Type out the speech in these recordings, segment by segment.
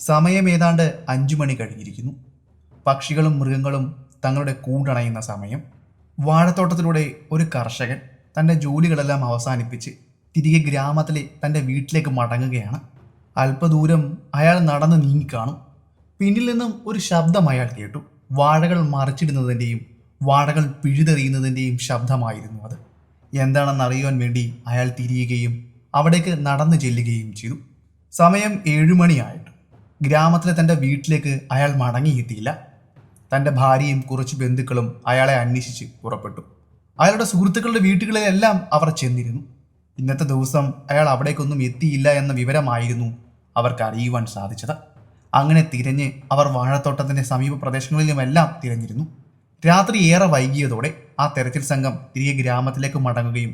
സമയം ഏതാണ്ട് 5 മണി കഴിഞ്ഞിരിക്കുന്നു. പക്ഷികളും മൃഗങ്ങളും തങ്ങളുടെ കൂടണയുന്ന സമയം. വാഴത്തോട്ടത്തിലൂടെ ഒരു കർഷകൻ തൻ്റെ ജോലികളെല്ലാം അവസാനിപ്പിച്ച് തിരികെ ഗ്രാമത്തിലെ തൻ്റെ വീട്ടിലേക്ക് മടങ്ങുകയാണ്. അല്പദൂരം അയാൾ നടന്ന് നീങ്ങിക്കാണും. പിന്നിൽ നിന്നും ഒരു ശബ്ദം അയാൾ കേട്ടു. വാഴകൾ മറിച്ചിടുന്നതിൻ്റെയും വാഴകൾ പിഴുതെറിയുന്നതിൻ്റെയും ശബ്ദമായിരുന്നു അത്. എന്താണെന്ന് അറിയുവാൻ വേണ്ടി അയാൾ തിരിയുകയും അവിടേക്ക് നടന്നു ചെല്ലുകയും ചെയ്തു. സമയം 7 മണിയായിട്ടു. ഗ്രാമത്തിലെ തൻ്റെ വീട്ടിലേക്ക് അയാൾ മടങ്ങിയെത്തിയില്ല. തൻ്റെ ഭാര്യയും കുറച്ച് ബന്ധുക്കളും അയാളെ അന്വേഷിച്ച് പുറപ്പെട്ടു. അയാളുടെ സുഹൃത്തുക്കളുടെ വീട്ടുകളിലെല്ലാം അവർ ചെന്നിരുന്നു. ഇന്നത്തെ ദിവസം അയാൾ അവിടേക്കൊന്നും എത്തിയില്ല എന്ന വിവരമായിരുന്നു അവർക്ക് അറിയുവാൻ സാധിച്ചത്. അങ്ങനെ തിരഞ്ഞ് അവർ വാഴത്തോട്ടത്തിൻ്റെ സമീപ പ്രദേശങ്ങളിലുമെല്ലാം തിരഞ്ഞിരുന്നു. രാത്രി ഏറെ വൈകിയതോടെ ആ തെരച്ചിൽ സംഘം തിരികെ ഗ്രാമത്തിലേക്ക് മടങ്ങുകയും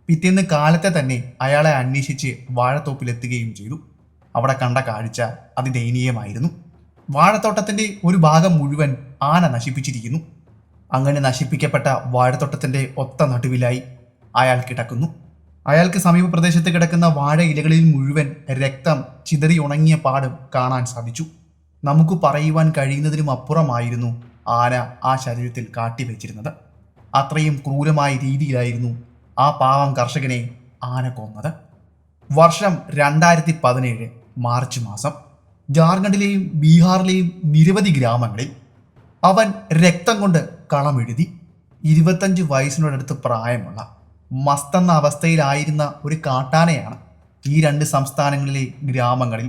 പിറ്റേന്ന് കാലത്തെ തന്നെ അയാളെ അന്വേഷിച്ച് വാഴത്തോപ്പിലെത്തുകയും ചെയ്തു. അവിടെ കണ്ട കാഴ്ച അതിദയനീയമായിരുന്നു. വാഴത്തോട്ടത്തിൻ്റെ ഒരു ഭാഗം മുഴുവൻ ആന നശിപ്പിച്ചിരിക്കുന്നു. അങ്ങനെ നശിപ്പിക്കപ്പെട്ട വാഴത്തോട്ടത്തിൻ്റെ ഒത്ത നടുവിലായി അയാൾ കിടക്കുന്നു. അയാൾക്ക് സമീപ പ്രദേശത്ത് കിടക്കുന്ന വാഴ ഇലകളിൽ മുഴുവൻ രക്തം ചിതറി ഉണങ്ങിയ പാടും കാണാൻ സാധിച്ചു. നമുക്ക് പറയുവാൻ കഴിയുന്നതിനും അപ്പുറമായിരുന്നു ആന ആ ശരീരത്തിൽ കാട്ടിവെച്ചിരുന്നത്. അത്രയും ക്രൂരമായ രീതിയിലായിരുന്നു ആ പാവം കർഷകനെ ആന കൊന്നത്. വർഷം 2017 മാർച്ച് മാസം. ജാർഖണ്ഡിലെയും ബീഹാറിലെയും നിരവധി ഗ്രാമങ്ങളിൽ അവൻ രക്തം കൊണ്ട് കളമെഴുതി. 25 വയസ്സിനോടടുത്ത് പ്രായമുള്ള മസ്തെന്ന അവസ്ഥയിലായിരുന്ന ഒരു കാട്ടാനയാണ് ഈ 2 സംസ്ഥാനങ്ങളിലെ ഗ്രാമങ്ങളിൽ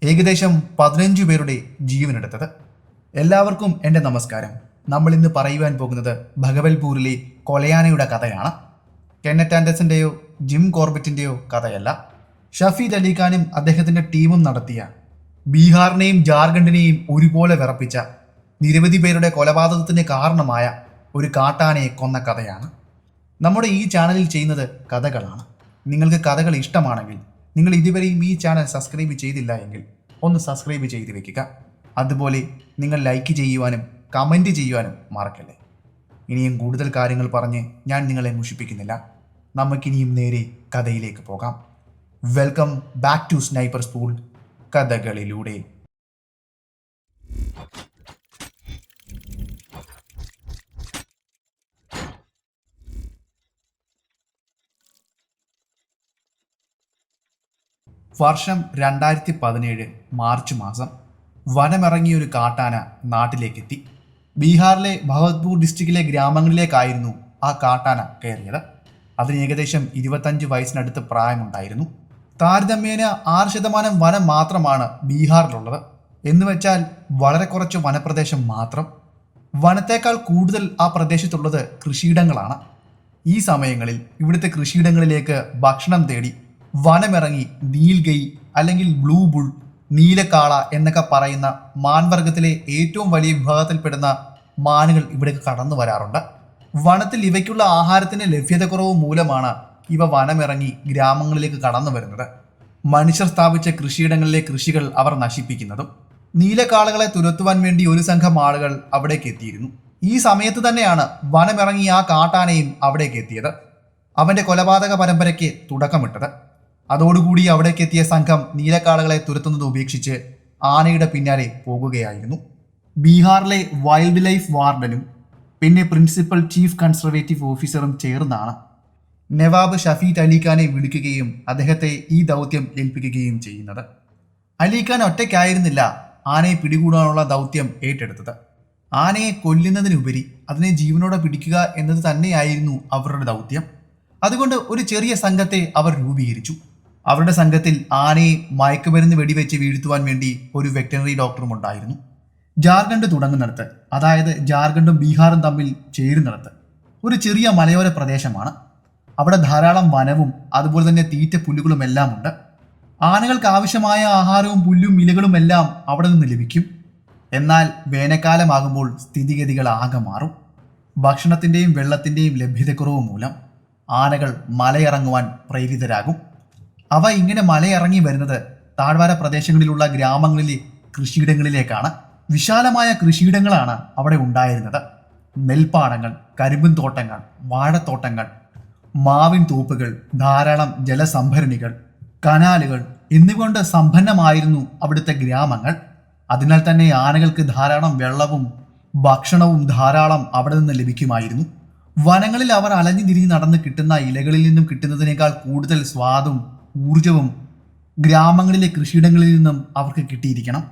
ഏകദേശം 15 പേരുടെ ജീവനെടുത്തത്. എല്ലാവർക്കും എൻ്റെ നമസ്കാരം. നമ്മൾ ഇന്ന് പറയുവാൻ പോകുന്നത് ഭഗവൽപൂരിലെ കൊലയാനയുടെ കഥയാണ്. കെന്നറ്റ് ആൻഡേഴ്സൻ്റെയോ ജിം കോർബറ്റിൻ്റെയോ കഥയല്ല. ഷഫീദ് അലി ഖാനും അദ്ദേഹത്തിൻ്റെ ടീമും നടത്തിയ ബീഹാറിനെയും ജാർഖണ്ഡിനെയും ഒരുപോലെ വിറപ്പിച്ച നിരവധി പേരുടെ കൊലപാതകത്തിന് കാരണമായ ഒരു കാട്ടാനയെ കൊന്ന കഥയാണ്. നമ്മുടെ ഈ ചാനലിൽ ചെയ്യുന്നത് കഥകളാണ്. നിങ്ങൾക്ക് കഥകൾ ഇഷ്ടമാണെങ്കിൽ നിങ്ങൾ ഇതുവരെയും ഈ ചാനൽ സബ്സ്ക്രൈബ് ചെയ്തില്ല എങ്കിൽ ഒന്ന് സബ്സ്ക്രൈബ് ചെയ്ത് വെക്കുക. അതുപോലെ നിങ്ങൾ ലൈക്ക് ചെയ്യുവാനും കമൻറ്റ് ചെയ്യുവാനും മറക്കല്ലേ. ഇനിയും കൂടുതൽ കാര്യങ്ങൾ പറഞ്ഞ് ഞാൻ നിങ്ങളെ മുഷിപ്പിക്കുന്നില്ല. നമുക്കിനിയും നേരെ കഥയിലേക്ക് പോകാം. Welcome back to sniper school കഥകളിലൂടെ. വർഷം 2017 മാർച്ച് മാസം. വനമിറങ്ങിയൊരു കാട്ടാന നാട്ടിലേക്കെത്തി. ബീഹാറിലെ ഭഗവത്പൂർ ഡിസ്ട്രിക്റ്റിലെ ഗ്രാമങ്ങളിലേക്കായിരുന്നു ആ കാട്ടാന കയറിയത്. അതിന് ഏകദേശം 25 വയസ്സിനടുത്ത് പ്രായമുണ്ടായിരുന്നു. താരതമ്യേന 6% വനം മാത്രമാണ് ബീഹാറിലുള്ളത്. എന്നുവെച്ചാൽ വളരെ കുറച്ച് വനപ്രദേശം മാത്രം. വനത്തേക്കാൾ കൂടുതൽ ആ പ്രദേശത്തുള്ളത് കൃഷിയിടങ്ങളാണ്. ഈ സമയങ്ങളിൽ ഇവിടുത്തെ കൃഷിയിടങ്ങളിലേക്ക് ഭക്ഷണം തേടി വനമിറങ്ങി നീൽഗൈ അല്ലെങ്കിൽ ബ്ലൂ ബുൾ, നീലക്കാള എന്നൊക്കെ പറയുന്ന മാൻവർഗത്തിലെ ഏറ്റവും വലിയ വിഭാഗത്തിൽപ്പെടുന്ന മാനുകൾ ഇവിടേക്ക് കടന്നു വരാറുണ്ട്. വനത്തിൽ ഇവയ്ക്കുള്ള ആഹാരത്തിന് ലഭ്യതക്കുറവ് മൂലമാണ് ഇവ വനമിറങ്ങി ഗ്രാമങ്ങളിലേക്ക് കടന്നു വരുന്നത്. മനുഷ്യർ സ്ഥാപിച്ച കൃഷിയിടങ്ങളിലെ കൃഷികൾ അവർ നശിപ്പിക്കുന്നതും. നീലക്കാളകളെ തുരത്തുവാൻ വേണ്ടി ഒരു സംഘം ആളുകൾ അവിടേക്ക് എത്തിയിരുന്നു. ഈ സമയത്ത് തന്നെയാണ് വനമിറങ്ങി ആ കാട്ടാനയും അവിടേക്ക് എത്തിയത്. അവൻ്റെ കൊലപാതക പരമ്പരയ്ക്ക് തുടക്കമിട്ടത്. അതോടുകൂടി അവിടേക്ക് എത്തിയ സംഘം നീലക്കാളകളെ തുരത്തുന്നത് ഉപേക്ഷിച്ച് ആനയുടെ പിന്നാലെ പോകുകയായിരുന്നു. ബീഹാറിലെ വൈൽഡ് ലൈഫ് വാർഡനും പിന്നെ പ്രിൻസിപ്പൽ ചീഫ് കൺസർവേറ്റീവ് ഓഫീസറും ചേർന്നാണ് നവാബ് ഷഫീദ് അലി ഖാനെ വിളിക്കുകയും അദ്ദേഹത്തെ ഈ ദൗത്യം ഏൽപ്പിക്കുകയും ചെയ്യുന്നത്. അലി ഖാൻ ഒറ്റയ്ക്കായിരുന്നില്ല ആനയെ പിടികൂടാനുള്ള ദൗത്യം ഏറ്റെടുത്തത്. ആനയെ കൊല്ലുന്നതിനുപരി അതിനെ ജീവനോടെ പിടിക്കുക എന്നത് തന്നെയായിരുന്നു അവരുടെ ദൗത്യം. അതുകൊണ്ട് ഒരു ചെറിയ സംഘത്തെ അവർ രൂപീകരിച്ചു. അവരുടെ സംഘത്തിൽ ആനയെ മയക്കുമരുന്ന് വെടിവെച്ച് വീഴ്ത്തുവാൻ വേണ്ടി ഒരു വെറ്ററിനറി ഡോക്ടറും ഉണ്ടായിരുന്നു. ജാർഖണ്ഡ് തുടങ്ങുന്നിടത്ത്, അതായത് ജാർഖണ്ഡും ബീഹാറും തമ്മിൽ ചേരുന്നിടത്ത് ഒരു ചെറിയ മലയോര പ്രദേശമാണ്. അവിടെ ധാരാളം വനവും അതുപോലെ തന്നെ തീറ്റ പുല്ലുകളും എല്ലാം ഉണ്ട്. ആനകൾക്ക് ആവശ്യമായ ആഹാരവും പുല്ലും ഇലകളും എല്ലാം അവിടെ നിന്ന് ലഭിക്കും. എന്നാൽ വേനൽക്കാലമാകുമ്പോൾ സ്ഥിതിഗതികൾ ആകെ മാറും. ഭക്ഷണത്തിൻ്റെയും വെള്ളത്തിൻ്റെയും ലഭ്യതക്കുറവ് മൂലം ആനകൾ മലയിറങ്ങുവാൻ പ്രേരിതരാകും. അവ ഇങ്ങനെ മലയിറങ്ങി വരുന്നത് താഴ്വാര പ്രദേശങ്ങളിലുള്ള ഗ്രാമങ്ങളിലെ കൃഷിയിടങ്ങളിലേക്കാണ്. വിശാലമായ കൃഷിയിടങ്ങളാണ് അവിടെ ഉണ്ടായിരുന്നത്. നെൽപ്പാടങ്ങൾ, കരിമ്പിൻ തോട്ടങ്ങൾ, വാഴത്തോട്ടങ്ങൾ, മാവിൻ തോപ്പുകൾ, ധാരാളം ജലസംഭരണികൾ, കനാലുകൾ, എന്നിവകൊണ്ട് സമ്പന്നമായിരുന്നു അവിടുത്തെ ഗ്രാമങ്ങൾ. അതിനാൽ തന്നെ ആനകൾക്ക് ധാരാളം വെള്ളവും ഭക്ഷണവും ധാരാളം അവിടെ നിന്ന് ലഭിക്കുമായിരുന്നു. വനങ്ങളിൽ അവർ അലഞ്ഞു തിരിഞ്ഞ് നടന്ന് കിട്ടുന്ന ഇലകളിൽ നിന്നും കിട്ടുന്നതിനേക്കാൾ കൂടുതൽ സ്വാദും ഊർജവും ഗ്രാമങ്ങളിലെ കൃഷിയിടങ്ങളിൽ നിന്നും അവർക്ക് കിട്ടിയിരിക്കണം.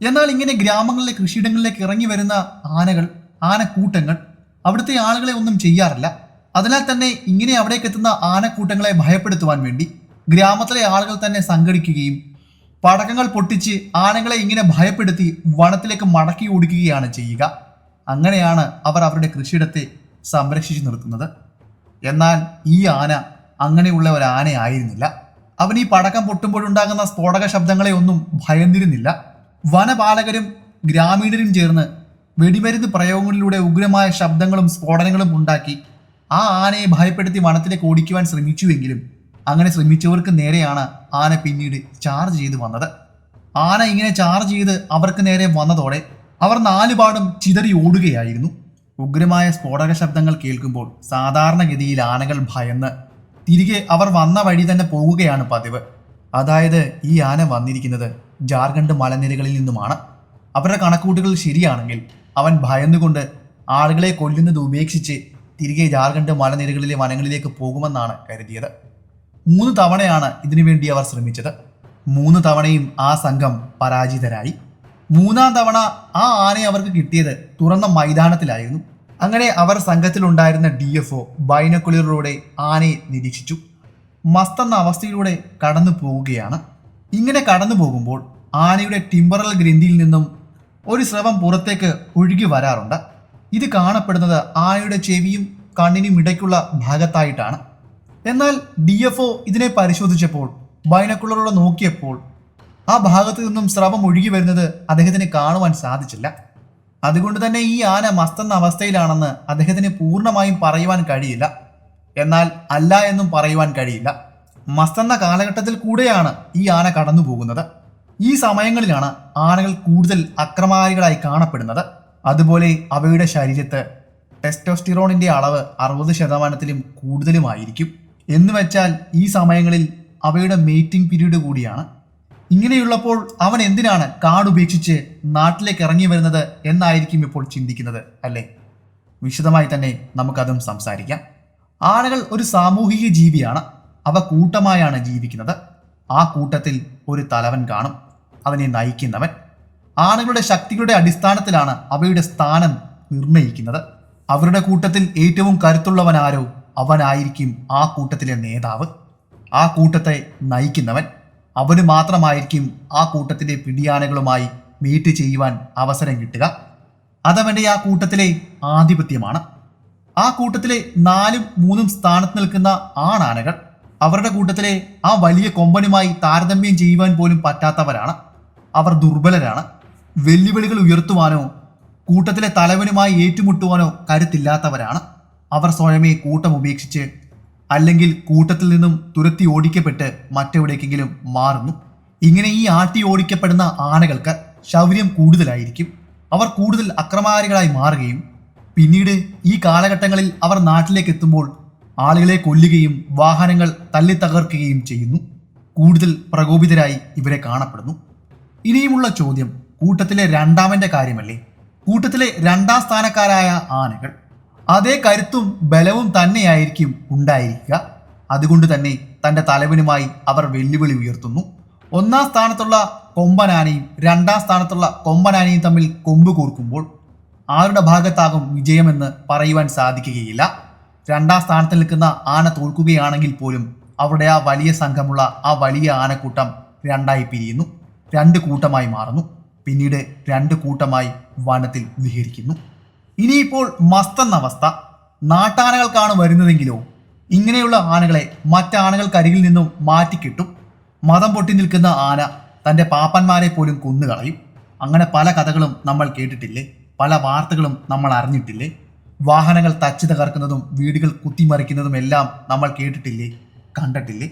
എന്നാൽ ഇങ്ങനെ ഗ്രാമങ്ങളിലെ കൃഷിയിടങ്ങളിലേക്ക് ഇറങ്ങി വരുന്ന ആനക്കൂട്ടങ്ങൾ അവിടുത്തെ ആളുകളെ ഒന്നും ചെയ്യാറില്ല. അതിനാൽ തന്നെ ഇങ്ങനെ അവിടേക്ക് എത്തുന്ന ആനക്കൂട്ടങ്ങളെ ഭയപ്പെടുത്തുവാൻ വേണ്ടി ഗ്രാമത്തിലെ ആളുകൾ തന്നെ സംഘടിക്കുകയും പടക്കങ്ങൾ പൊട്ടിച്ച് ആനകളെ ഇങ്ങനെ ഭയപ്പെടുത്തി വനത്തിലേക്ക് മടക്കി ഓടിക്കുകയാണ് ചെയ്യുക. അങ്ങനെയാണ് അവർ അവരുടെ കൃഷിയിടത്തെ സംരക്ഷിച്ചു നിർത്തുന്നത്. എന്നാൽ ഈ ആന അങ്ങനെയുള്ള ഒരു ആനയായിരുന്നില്ല. അവൻ ഈ പടക്കം പൊട്ടുമ്പോഴുണ്ടാകുന്ന സ്ഫോടക ശബ്ദങ്ങളെ ഒന്നും ഭയന്നിരുന്നില്ല. വനപാലകരും ഗ്രാമീണരും ചേർന്ന് വെടിമരുന്ന് പ്രയോഗങ്ങളിലൂടെ ഉഗ്രമായ ശബ്ദങ്ങളും സ്ഫോടനങ്ങളും ഉണ്ടാക്കി ആ ആനയെ ഭയപ്പെടുത്തി വനത്തിലേക്ക് ഓടിക്കുവാൻ ശ്രമിച്ചുവെങ്കിലും അങ്ങനെ ശ്രമിച്ചവർക്ക് നേരെയാണ് ആന പിന്നീട് ചാർജ് ചെയ്ത് വന്നത്. ആന ഇങ്ങനെ ചാർജ് ചെയ്ത് അവർക്ക് നേരെ വന്നതോടെ അവർ നാലുപാടും ചിതറി ഓടുകയായിരുന്നു. ഉഗ്രമായ സ്ഫോടക ശബ്ദങ്ങൾ കേൾക്കുമ്പോൾ സാധാരണഗതിയിൽ ആനകൾ ഭയന്ന് തിരികെ അവർ വന്ന വഴി തന്നെ പോകുകയാണ് പതിവ്. അതായത് ഈ ആന വന്നിരിക്കുന്നത് ജാർഖണ്ഡ് മലനിരകളിൽ നിന്നുമാണ്. അവരുടെ കണക്കൂട്ടുകൾ ശരിയാണെങ്കിൽ അവൻ ഭയന്നുകൊണ്ട് ആളുകളെ കൊല്ലുന്നത് ഉപേക്ഷിച്ച് തിരികെ ജാർഖണ്ഡ് മലനിരകളിലെ വനങ്ങളിലേക്ക് പോകുമെന്നാണ് കരുതിയത്. 3 തവണയാണ് ഇതിനുവേണ്ടി അവർ ശ്രമിച്ചത്. 3 തവണയും ആ സംഘം പരാജിതരായി. 3-ാം തവണ ആ ആനയെ അവർക്ക് കിട്ടിയത് തുറന്ന മൈതാനത്തിലായിരുന്നു. അങ്ങനെ അവർ സംഘത്തിലുണ്ടായിരുന്ന DFO ബൈനോക്കുലറിലൂടെ ആനയെ നിരീക്ഷിച്ചു. മസ്തെന്ന അവസ്ഥയിലൂടെ കടന്നു പോവുകയാണ്. ഇങ്ങനെ കടന്നു പോകുമ്പോൾ ആനയുടെ ടിമ്പറൽ ഗ്രന്ഥിയിൽ നിന്നും ഒരു സ്രവം പുറത്തേക്ക് ഒഴുകി വരാറുണ്ട്. ഇത് കാണപ്പെടുന്നത് ആനയുടെ ചെവിയും കണ്ണിനും ഇടയ്ക്കുള്ള ഭാഗത്തായിട്ടാണ്. എന്നാൽ DFO ഇതിനെ പരിശോധിച്ചപ്പോൾ ബൈനോക്കുലറിലൂടെ നോക്കിയപ്പോൾ ആ ഭാഗത്തു നിന്നും സ്രവം ഒഴുകി വരുന്നത് അദ്ദേഹത്തിന് കാണുവാൻ സാധിച്ചില്ല. അതുകൊണ്ട് തന്നെ ഈ ആന മസ്തെന്ന അവസ്ഥയിലാണെന്ന് അദ്ദേഹത്തിന് പൂർണ്ണമായും പറയുവാൻ കഴിയില്ല. എന്നാൽ അല്ല എന്നും പറയുവാൻ കഴിയില്ല. മസ്തെന്ന കാലഘട്ടത്തിൽ കൂടെയാണ് ഈ ആന കടന്നു പോകുന്നത്. ഈ സമയങ്ങളിലാണ് ആനകൾ കൂടുതൽ അക്രമകാരികളായി കാണപ്പെടുന്നത്. അതുപോലെ അവയുടെ ശരീരത്ത് ടെസ്റ്റോസ്റ്റിറോണിന്റെ അളവ് 60% കൂടുതലുമായിരിക്കും. എന്ന് വെച്ചാൽ ഈ സമയങ്ങളിൽ അവയുടെ മേറ്റിംഗ് പീരീഡ് കൂടിയാണ്. ഇങ്ങനെയുള്ളപ്പോൾ അവൻ എന്തിനാണ് കാടുപേക്ഷിച്ച് നാട്ടിലേക്ക് ഇറങ്ങി വരുന്നത് എന്നായിരിക്കും ഇപ്പോൾ ചിന്തിക്കുന്നത്, അല്ലേ? വിശദമായി തന്നെ നമുക്കതും സംസാരിക്കാം. ആനകൾ ഒരു സാമൂഹിക ജീവിയാണ്. അവ കൂട്ടമായാണ് ജീവിക്കുന്നത്. ആ കൂട്ടത്തിൽ ഒരു തലവൻ കാണും, അവനെ നയിക്കുന്നവൻ. ആനകളുടെ ശക്തികളുടെ അടിസ്ഥാനത്തിലാണ് അവയുടെ സ്ഥാനം നിർണയിക്കുന്നത്. അവരുടെ കൂട്ടത്തിൽ ഏറ്റവും കരുത്തുള്ളവനാരോ അവനായിരിക്കും ആ കൂട്ടത്തിലെ നേതാവ്, ആ കൂട്ടത്തെ നയിക്കുന്നവൻ. അവന് മാത്രമായിരിക്കും ആ കൂട്ടത്തിലെ പിടിയാനകളുമായി മീറ്റ് ചെയ്യുവാൻ അവസരം കിട്ടുക. അതവൻ്റെ ആ കൂട്ടത്തിലെ ആധിപത്യമാണ്. ആ കൂട്ടത്തിലെ 4ഉം 3ഉം സ്ഥാനത്ത് നിൽക്കുന്ന ആണാനകൾ അവരുടെ കൂട്ടത്തിലെ ആ വലിയ കൊമ്പനുമായി താരതമ്യം ചെയ്യുവാൻ പോലും പറ്റാത്തവരാണ്. അവർ ദുർബലരാണ്. വെല്ലുവിളികൾ ഉയർത്തുവാനോ കൂട്ടത്തിലെ തലവനുമായി ഏറ്റുമുട്ടുവാനോ കരുത്തില്ലാത്തവരാണ്. അവർ സ്വയമേ കൂട്ടം ഉപേക്ഷിച്ച് അല്ലെങ്കിൽ കൂട്ടത്തിൽ നിന്നും തുരത്തി ഓടിക്കപ്പെട്ട് മറ്റെവിടേക്കെങ്കിലും മാറുന്നു. ഇങ്ങനെ ഈ ആട്ടി ഓടിക്കപ്പെടുന്ന ആനകൾക്ക് ശൗര്യം കൂടുതലായിരിക്കും. അവർ കൂടുതൽ അക്രമകാരികളായി മാറുകയും പിന്നീട് ഈ കാലഘട്ടങ്ങളിൽ അവർ നാട്ടിലേക്ക് എത്തുമ്പോൾ ആളുകളെ കൊല്ലുകയും വാഹനങ്ങൾ തല്ലിത്തകർക്കുകയും ചെയ്യുന്നു. കൂടുതൽ പ്രകോപിതരായി ഇവരെ കാണപ്പെടുന്നു. ഇനിയുമുള്ള ചോദ്യം കൂട്ടത്തിലെ രണ്ടാമന്റെ കാര്യമല്ലേ? കൂട്ടത്തിലെ 2ാം സ്ഥാനക്കാരായ ആനകൾ അതേ കരുത്തും ബലവും തന്നെയായിരിക്കും ഉണ്ടായിരിക്കുക. അതുകൊണ്ട് തന്നെ തൻ്റെ തലവനുമായി അവർ വെല്ലുവിളി ഉയർത്തുന്നു. 1ാം സ്ഥാനത്തുള്ള കൊമ്പനാനയും 2ാം സ്ഥാനത്തുള്ള കൊമ്പനാനയും തമ്മിൽ കൊമ്പ് കോർക്കുമ്പോൾ ആരുടെ ഭാഗത്താകും വിജയമെന്ന് പറയുവാൻ സാധിക്കുകയില്ല. 2ാം സ്ഥാനത്ത് നിൽക്കുന്ന ആന തോൽക്കുകയാണെങ്കിൽ പോലും അവരുടെ ആ വലിയ സംഘമുള്ള ആ വലിയ ആനക്കൂട്ടം 2ആയി പിരിയുന്നു, 2 കൂട്ടമായി മാറുന്നു. പിന്നീട് 2 കൂട്ടമായി വനത്തിൽ വിഹരിക്കുന്നു. ഇനിയിപ്പോൾ മസ്തെന്ന അവസ്ഥ നാട്ടാനകൾക്കാണ് വരുന്നതെങ്കിലോ ഇങ്ങനെയുള്ള ആനകളെ മറ്റാനകൾക്കരികിൽ നിന്നും മാറ്റിക്കിട്ടും. മതം പൊട്ടി നിൽക്കുന്ന ആന തൻ്റെ പാപ്പന്മാരെ പോലും കൊന്നുകളയും. അങ്ങനെ പല കഥകളും നമ്മൾ കേട്ടിട്ടില്ലേ? പല വാർത്തകളും നമ്മൾ അറിഞ്ഞിട്ടില്ലേ? വാഹനങ്ങൾ തച്ച് തകർക്കുന്നതും വീടുകൾ കുത്തിമറിക്കുന്നതും എല്ലാം നമ്മൾ കേട്ടിട്ടില്ലേ, കണ്ടിട്ടില്ലേ?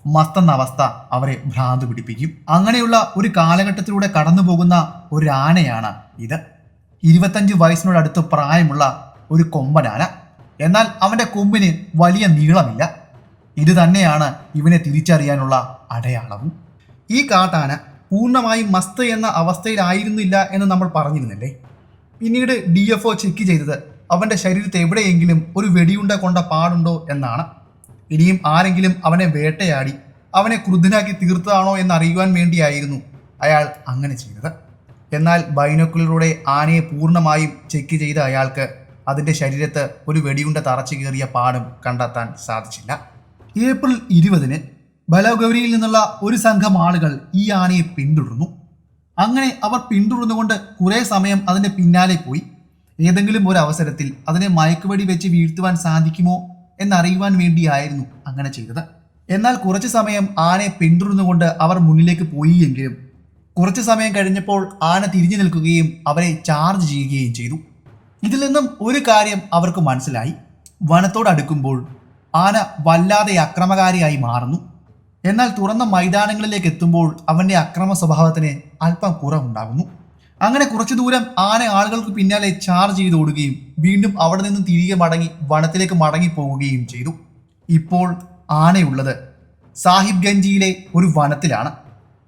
മസ്തെന്ന അവസ്ഥ അവരെ ഭ്രാന്ത് പിടിപ്പിക്കും. അങ്ങനെയുള്ള ഒരു കാലഘട്ടത്തിലൂടെ കടന്നു പോകുന്ന ഒരു ആനയാണ് ഇത്. 25 വയസ്സിനോടടുത്ത് പ്രായമുള്ള ഒരു കൊമ്പനാന. എന്നാൽ അവൻ്റെ കൊമ്പിന് വലിയ നീളമില്ല. ഇത് തന്നെയാണ് ഇവനെ തിരിച്ചറിയാനുള്ള അടയാളവും. ഈ കാട്ടാന പൂർണ്ണമായും മസ്ത് എന്ന അവസ്ഥയിലായിരുന്നില്ല എന്ന് നമ്മൾ പറഞ്ഞിരുന്നില്ലേ? പിന്നീട് DFO ചെക്ക് ചെയ്തത് അവൻ്റെ ശരീരത്തെ എവിടെയെങ്കിലും ഒരു വെടിയുണ്ട കൊണ്ട പാടുണ്ടോ എന്നാണ്. ഇനിയും ആരെങ്കിലും അവനെ വേട്ടയാടി അവനെ ക്രുദ്ധനാക്കി തീർത്തതാണോ എന്നറിയുവാൻ വേണ്ടിയായിരുന്നു അയാൾ അങ്ങനെ ചെയ്തത്. എന്നാൽ ബൈനോക്കുലറിലൂടെ ആനയെ പൂർണ്ണമായും ചെക്ക് ചെയ്ത അയാൾക്ക് അതിൻ്റെ ശരീരത്ത് ഒരു വെടിയുണ്ട തറച്ചു കയറിയ പാടും കണ്ടെത്താൻ സാധിച്ചില്ല. ഏപ്രിൽ 20-ന് ബലഗൗരിയിൽ നിന്നുള്ള ഒരു സംഘം ആളുകൾ ഈ ആനയെ പിന്തുടർന്നു. അങ്ങനെ അവർ പിന്തുടർന്നുകൊണ്ട് കുറേ സമയം അതിൻ്റെ പിന്നാലെ പോയി. ഏതെങ്കിലും ഒരു അവസരത്തിൽ അതിനെ മയക്കുവെടി വെച്ച് വീഴ്ത്തുവാൻ സാധിക്കുമോ എന്നറിയുവാൻ വേണ്ടിയായിരുന്നു അങ്ങനെ ചെയ്തത്. എന്നാൽ കുറച്ചു സമയം ആനയെ പിന്തുടർന്നുകൊണ്ട് അവർ മുന്നിലേക്ക് പോയി എങ്കിലും കുറച്ചു സമയം കഴിഞ്ഞപ്പോൾ ആന തിരിഞ്ഞു നിൽക്കുകയും അവരെ ചാർജ് ചെയ്യുകയും ചെയ്തു. ഇതിൽ നിന്നും ഒരു കാര്യം അവർക്ക് മനസ്സിലായി. വനത്തോടടുക്കുമ്പോൾ ആന വല്ലാതെ അക്രമകാരിയായി മാറുന്നു. എന്നാൽ തുറന്ന മൈതാനങ്ങളിലേക്ക് എത്തുമ്പോൾ അവൻ്റെ അക്രമ സ്വഭാവത്തിന് അല്പം കുറവുണ്ടാകുന്നു. അങ്ങനെ കുറച്ചു ദൂരം ആന ആളുകൾക്ക് പിന്നാലെ ചാർജ് ചെയ്ത് ഓടുകയും വീണ്ടും അവിടെ നിന്നും തിരികെ മടങ്ങി വനത്തിലേക്ക് മടങ്ങി പോവുകയും ചെയ്തു. ഇപ്പോൾ ആനയുള്ളത് സാഹിബ്ഗഞ്ചിയിലെ ഒരു വനത്തിലാണ്.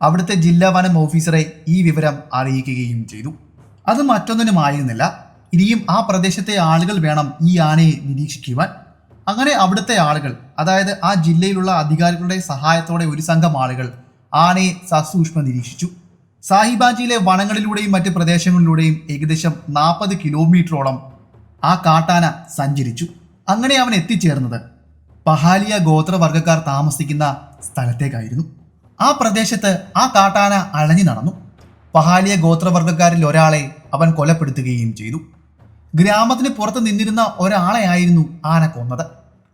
അവിടുത്തെ ജില്ലാ വനം ഓഫീസറെ ഈ വിവരം അറിയിക്കുകയും ചെയ്തു. അത് മറ്റൊന്നിനുമായിരുന്നില്ല, ഇനിയും ആ പ്രദേശത്തെ ആളുകൾ വേണം ഈ ആനയെ നിരീക്ഷിക്കുവാൻ. അങ്ങനെ അവിടുത്തെ ആളുകൾ, അതായത് ആ ജില്ലയിലുള്ള അധികാരികളുടെ സഹായത്തോടെ ഒരു സംഘം ആളുകൾ ആനയെ സസൂക്ഷ്മം നിരീക്ഷിച്ചു. സാഹിബാഞ്ചിയിലെ വനങ്ങളിലൂടെയും മറ്റ് പ്രദേശങ്ങളിലൂടെയും ഏകദേശം 40 കിലോമീറ്ററോളം ആ കാട്ടാന സഞ്ചരിച്ചു. അങ്ങനെ അവൻ എത്തിച്ചേർന്നത് പഹാലിയ ഗോത്രവർഗ്ഗക്കാർ താമസിക്കുന്ന സ്ഥലത്തേക്കായിരുന്നു. ആ പ്രദേശത്ത് ആ കാട്ടാന അലഞ്ഞു നടന്നു. പഹാലിയ ഗോത്രവർഗ്ഗക്കാരിൽ ഒരാളെ അവൻ കൊലപ്പെടുത്തുകയും ചെയ്തു. ഗ്രാമത്തിന് പുറത്ത് നിന്നിരുന്ന ഒരാളെയായിരുന്നു ആന കൊന്നത്.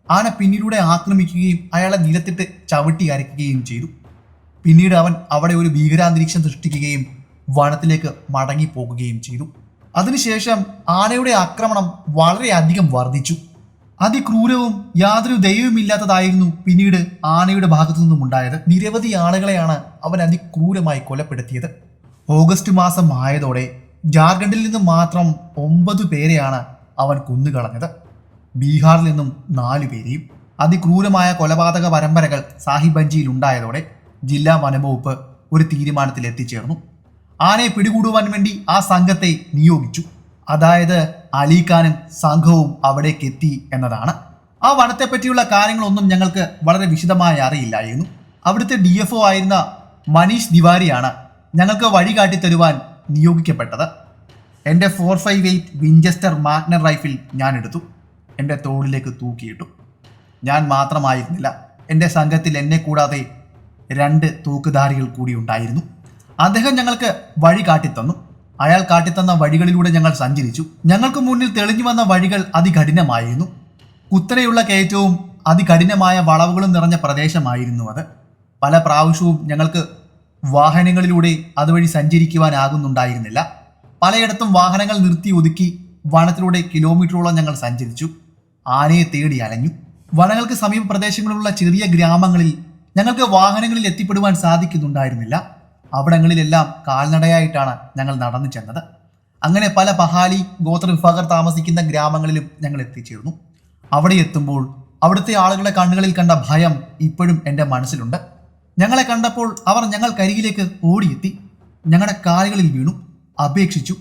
ആന പിന്നീട് ആക്രമിക്കുകയും അയാളെ നിലത്തിട്ട് ചവിട്ടി അരയ്ക്കുകയും ചെയ്തു. പിന്നീട് അവൻ അവിടെ ഒരു ഭീകരാന്തരീക്ഷം സൃഷ്ടിക്കുകയും വനത്തിലേക്ക് മടങ്ങിപ്പോകുകയും ചെയ്തു. അതിനുശേഷം ആനയുടെ ആക്രമണം വളരെയധികം വർദ്ധിച്ചു. അതിക്രൂരവും യാതൊരു ദൈവമില്ലാത്തതായിരുന്നു പിന്നീട് ആനയുടെ ഭാഗത്തു നിന്നും ഉണ്ടായത്. നിരവധി ആളുകളെയാണ് അവൻ അതിക്രൂരമായി കൊലപ്പെടുത്തിയത്. ഓഗസ്റ്റ് മാസം ആയതോടെ ജാർഖണ്ഡിൽ നിന്നും മാത്രം 9 പേരെയാണ് അവൻ കൊന്നുകളഞ്ഞത്. ബീഹാറിൽ നിന്നും 4 പേരെയും. അതിക്രൂരമായ കൊലപാതക പരമ്പരകൾ സാഹിബഞ്ചിയിൽ ഉണ്ടായതോടെ ജില്ലാ വനംവകുപ്പ് ഒരു തീരുമാനത്തിൽ എത്തിച്ചേർന്നു. ആനയെ പിടികൂടുവാൻ വേണ്ടി ആ സംഘത്തെ നിയോഗിച്ചു. അതായത് അലിഖാനും സംഘവും അവിടേക്ക് എത്തി എന്നതാണ്. ആ വനത്തെ പറ്റിയുള്ള കാര്യങ്ങളൊന്നും ഞങ്ങൾക്ക് വളരെ വിശദമായി അറിയില്ലായിരുന്നു. അവിടുത്തെ DFO ആയിരുന്ന മനീഷ് തിവാരിയാണ് ഞങ്ങൾക്ക് വഴി കാട്ടിത്തരുവാൻ നിയോഗിക്കപ്പെട്ടത്. എൻ്റെ 458 വിഞ്ചസ്റ്റർ മാഗ്നർ റൈഫിൾ ഞാൻ എടുത്തു, എൻ്റെ തോളിലേക്ക് തൂക്കിയിട്ടു. ഞാൻ മാത്രമായിരുന്നില്ല, എൻ്റെ സംഘത്തിൽ എന്നെ കൂടാതെ 2 തൂക്കുധാരികൾ കൂടി ഉണ്ടായിരുന്നു. അദ്ദേഹം ഞങ്ങൾക്ക് വഴി കാട്ടിത്തന്നു. അയാൾ കാട്ടിത്തന്ന വഴികളിലൂടെ ഞങ്ങൾ സഞ്ചരിച്ചു. ഞങ്ങൾക്ക് മുന്നിൽ തെളിഞ്ഞു വന്ന വഴികൾ അതികഠിനമായിരുന്നു. കുത്തനെയുള്ള കയറ്റവും അതികഠിനമായ വളവുകളും നിറഞ്ഞ പ്രദേശമായിരുന്നു അത്. പല പ്രാവശ്യവും ഞങ്ങൾക്ക് വാഹനങ്ങളിലൂടെ അതുവഴി സഞ്ചരിക്കുവാനാകുന്നുണ്ടായിരുന്നില്ല. പലയിടത്തും വാഹനങ്ങൾ നിർത്തി ഒതുക്കി വനത്തിലൂടെ കിലോമീറ്ററോളം ഞങ്ങൾ സഞ്ചരിച്ചു. ആനയെ തേടി അലഞ്ഞു. വനങ്ങൾക്ക് സമീപ പ്രദേശങ്ങളിലുള്ള ചെറിയ ഗ്രാമങ്ങളിൽ ഞങ്ങൾക്ക് വാഹനങ്ങളിൽ എത്തിപ്പെടുവാൻ സാധിക്കുന്നുണ്ടായിരുന്നില്ല. അവിടങ്ങളിലെല്ലാം കാൽനടയായിട്ടാണ് ഞങ്ങൾ നടന്നു ചെന്നത്. അങ്ങനെ പല പഹാലി ഗോത്രവിഭാഗർ താമസിക്കുന്ന ഗ്രാമങ്ങളിലും ഞങ്ങൾ എത്തിച്ചേർന്നു. അവിടെ എത്തുമ്പോൾ അവിടുത്തെ ആളുകളുടെ കണ്ണുകളിൽ കണ്ട ഭയം ഇപ്പോഴും എൻ്റെ മനസ്സിലുണ്ട്. ഞങ്ങളെ കണ്ടപ്പോൾ അവർ ഞങ്ങൾക്കരികിലേക്ക് ഓടിയെത്തി, ഞങ്ങളുടെ കാലുകളിൽ വീണു, അപേക്ഷിച്ചു.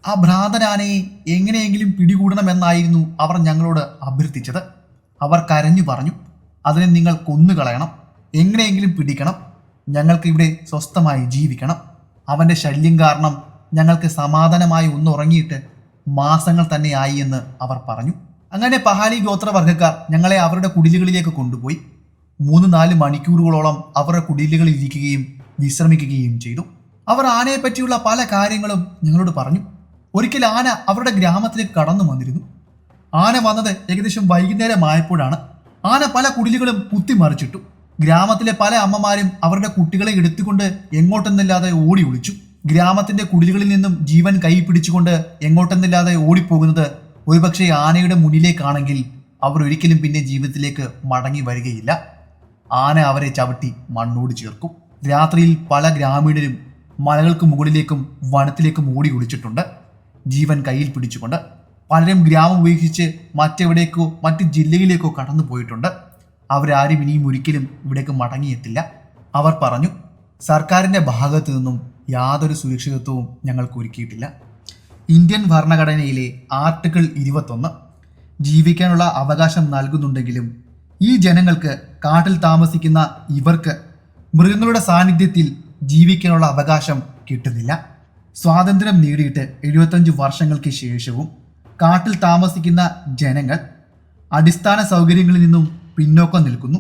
ആ ഭ്രാന്തനാനയെ എങ്ങനെയെങ്കിലും പിടികൂടണമെന്നായിരുന്നു അവർ ഞങ്ങളോട് അഭ്യർത്ഥിച്ചത്. അവർ കരഞ്ഞു പറഞ്ഞു, അതിനെ നിങ്ങൾ കൊന്നുകളയണം, എങ്ങനെയെങ്കിലും പിടിക്കണം, ഞങ്ങൾക്ക് ഇവിടെ സ്വസ്ഥമായി ജീവിക്കണം. അവൻ്റെ ശല്യം കാരണം ഞങ്ങൾക്ക് സമാധാനമായി ഒന്നുറങ്ങിയിട്ട് മാസങ്ങൾ തന്നെയായി എന്ന് അവർ പറഞ്ഞു. അങ്ങനെ പഹാലി ഗോത്രവർഗ്ഗക്കാർ ഞങ്ങളെ അവരുടെ കുടിലുകളിലേക്ക് കൊണ്ടുപോയി. 3-4 മണിക്കൂറുകളോളം അവരുടെ കുടിലുകളിൽ ഇരിക്കുകയും വിശ്രമിക്കുകയും ചെയ്തു. അവർ ആനയെ പറ്റിയുള്ള പല കാര്യങ്ങളും ഞങ്ങളോട് പറഞ്ഞു. ഒരിക്കൽ ആന അവരുടെ ഗ്രാമത്തിലേക്ക് കടന്നു വന്നിരുന്നു. ആന വന്നത് ഏകദേശം വൈകുന്നേരമായപ്പോഴാണ്. ആന പല കുടിലുകളും കുത്തിമറിച്ചിട്ടു. ഗ്രാമത്തിലെ പല അമ്മമാരും അവരുടെ കുട്ടികളെ എടുത്തുകൊണ്ട് എങ്ങോട്ടെന്നില്ലാതെ ഓടി ഒളിച്ചു. ഗ്രാമത്തിന്റെ കുടിലുകളിൽ നിന്നും ജീവൻ കൈ പിടിച്ചുകൊണ്ട് എങ്ങോട്ടെന്നില്ലാതെ ഓടിപ്പോകുന്നത് ഒരുപക്ഷെ ആനയുടെ മുന്നിലേക്കാണെങ്കിൽ അവർ ഒരിക്കലും പിന്നെ ജീവിതത്തിലേക്ക് മടങ്ങി വരികയില്ല. ആന അവരെ ചവിട്ടി മണ്ണോട് ചേർക്കും. രാത്രിയിൽ പല ഗ്രാമീണരും മലകൾക്ക് മുകളിലേക്കും വനത്തിലേക്കും ഓടി ഒളിച്ചിട്ടുണ്ട്, ജീവൻ കയ്യിൽ പിടിച്ചുകൊണ്ട്. പലരും ഗ്രാമം ഉപേക്ഷിച്ച് മറ്റെവിടേക്കോ മറ്റ് ജില്ലയിലേക്കോ കടന്നു പോയിട്ടുണ്ട്. അവരാരും ഇനിയും ഒരിക്കലും ഇവിടേക്ക് മടങ്ങിയെത്തില്ല. അവർ പറഞ്ഞു, സർക്കാരിൻ്റെ ഭാഗത്തു നിന്നും യാതൊരു സുരക്ഷിതത്വവും ഞങ്ങൾക്ക് ഒരുക്കിയിട്ടില്ല. ഇന്ത്യൻ ഭരണഘടനയിലെ ആർട്ടിക്കിൾ 21 ജീവിക്കാനുള്ള അവകാശം നൽകുന്നുണ്ടെങ്കിലും ഈ ജനങ്ങൾക്ക്, കാട്ടിൽ താമസിക്കുന്ന ഇവർക്ക് മൃഗങ്ങളുടെ സാന്നിധ്യത്തിൽ ജീവിക്കാനുള്ള അവകാശം കിട്ടുന്നില്ല. സ്വാതന്ത്ര്യം നേടിയിട്ട് 75 വർഷങ്ങൾക്ക് ശേഷവും കാട്ടിൽ താമസിക്കുന്ന ജനങ്ങൾ അടിസ്ഥാന സൗകര്യങ്ങളിൽ നിന്നും പിന്നോക്കം നിൽക്കുന്നു.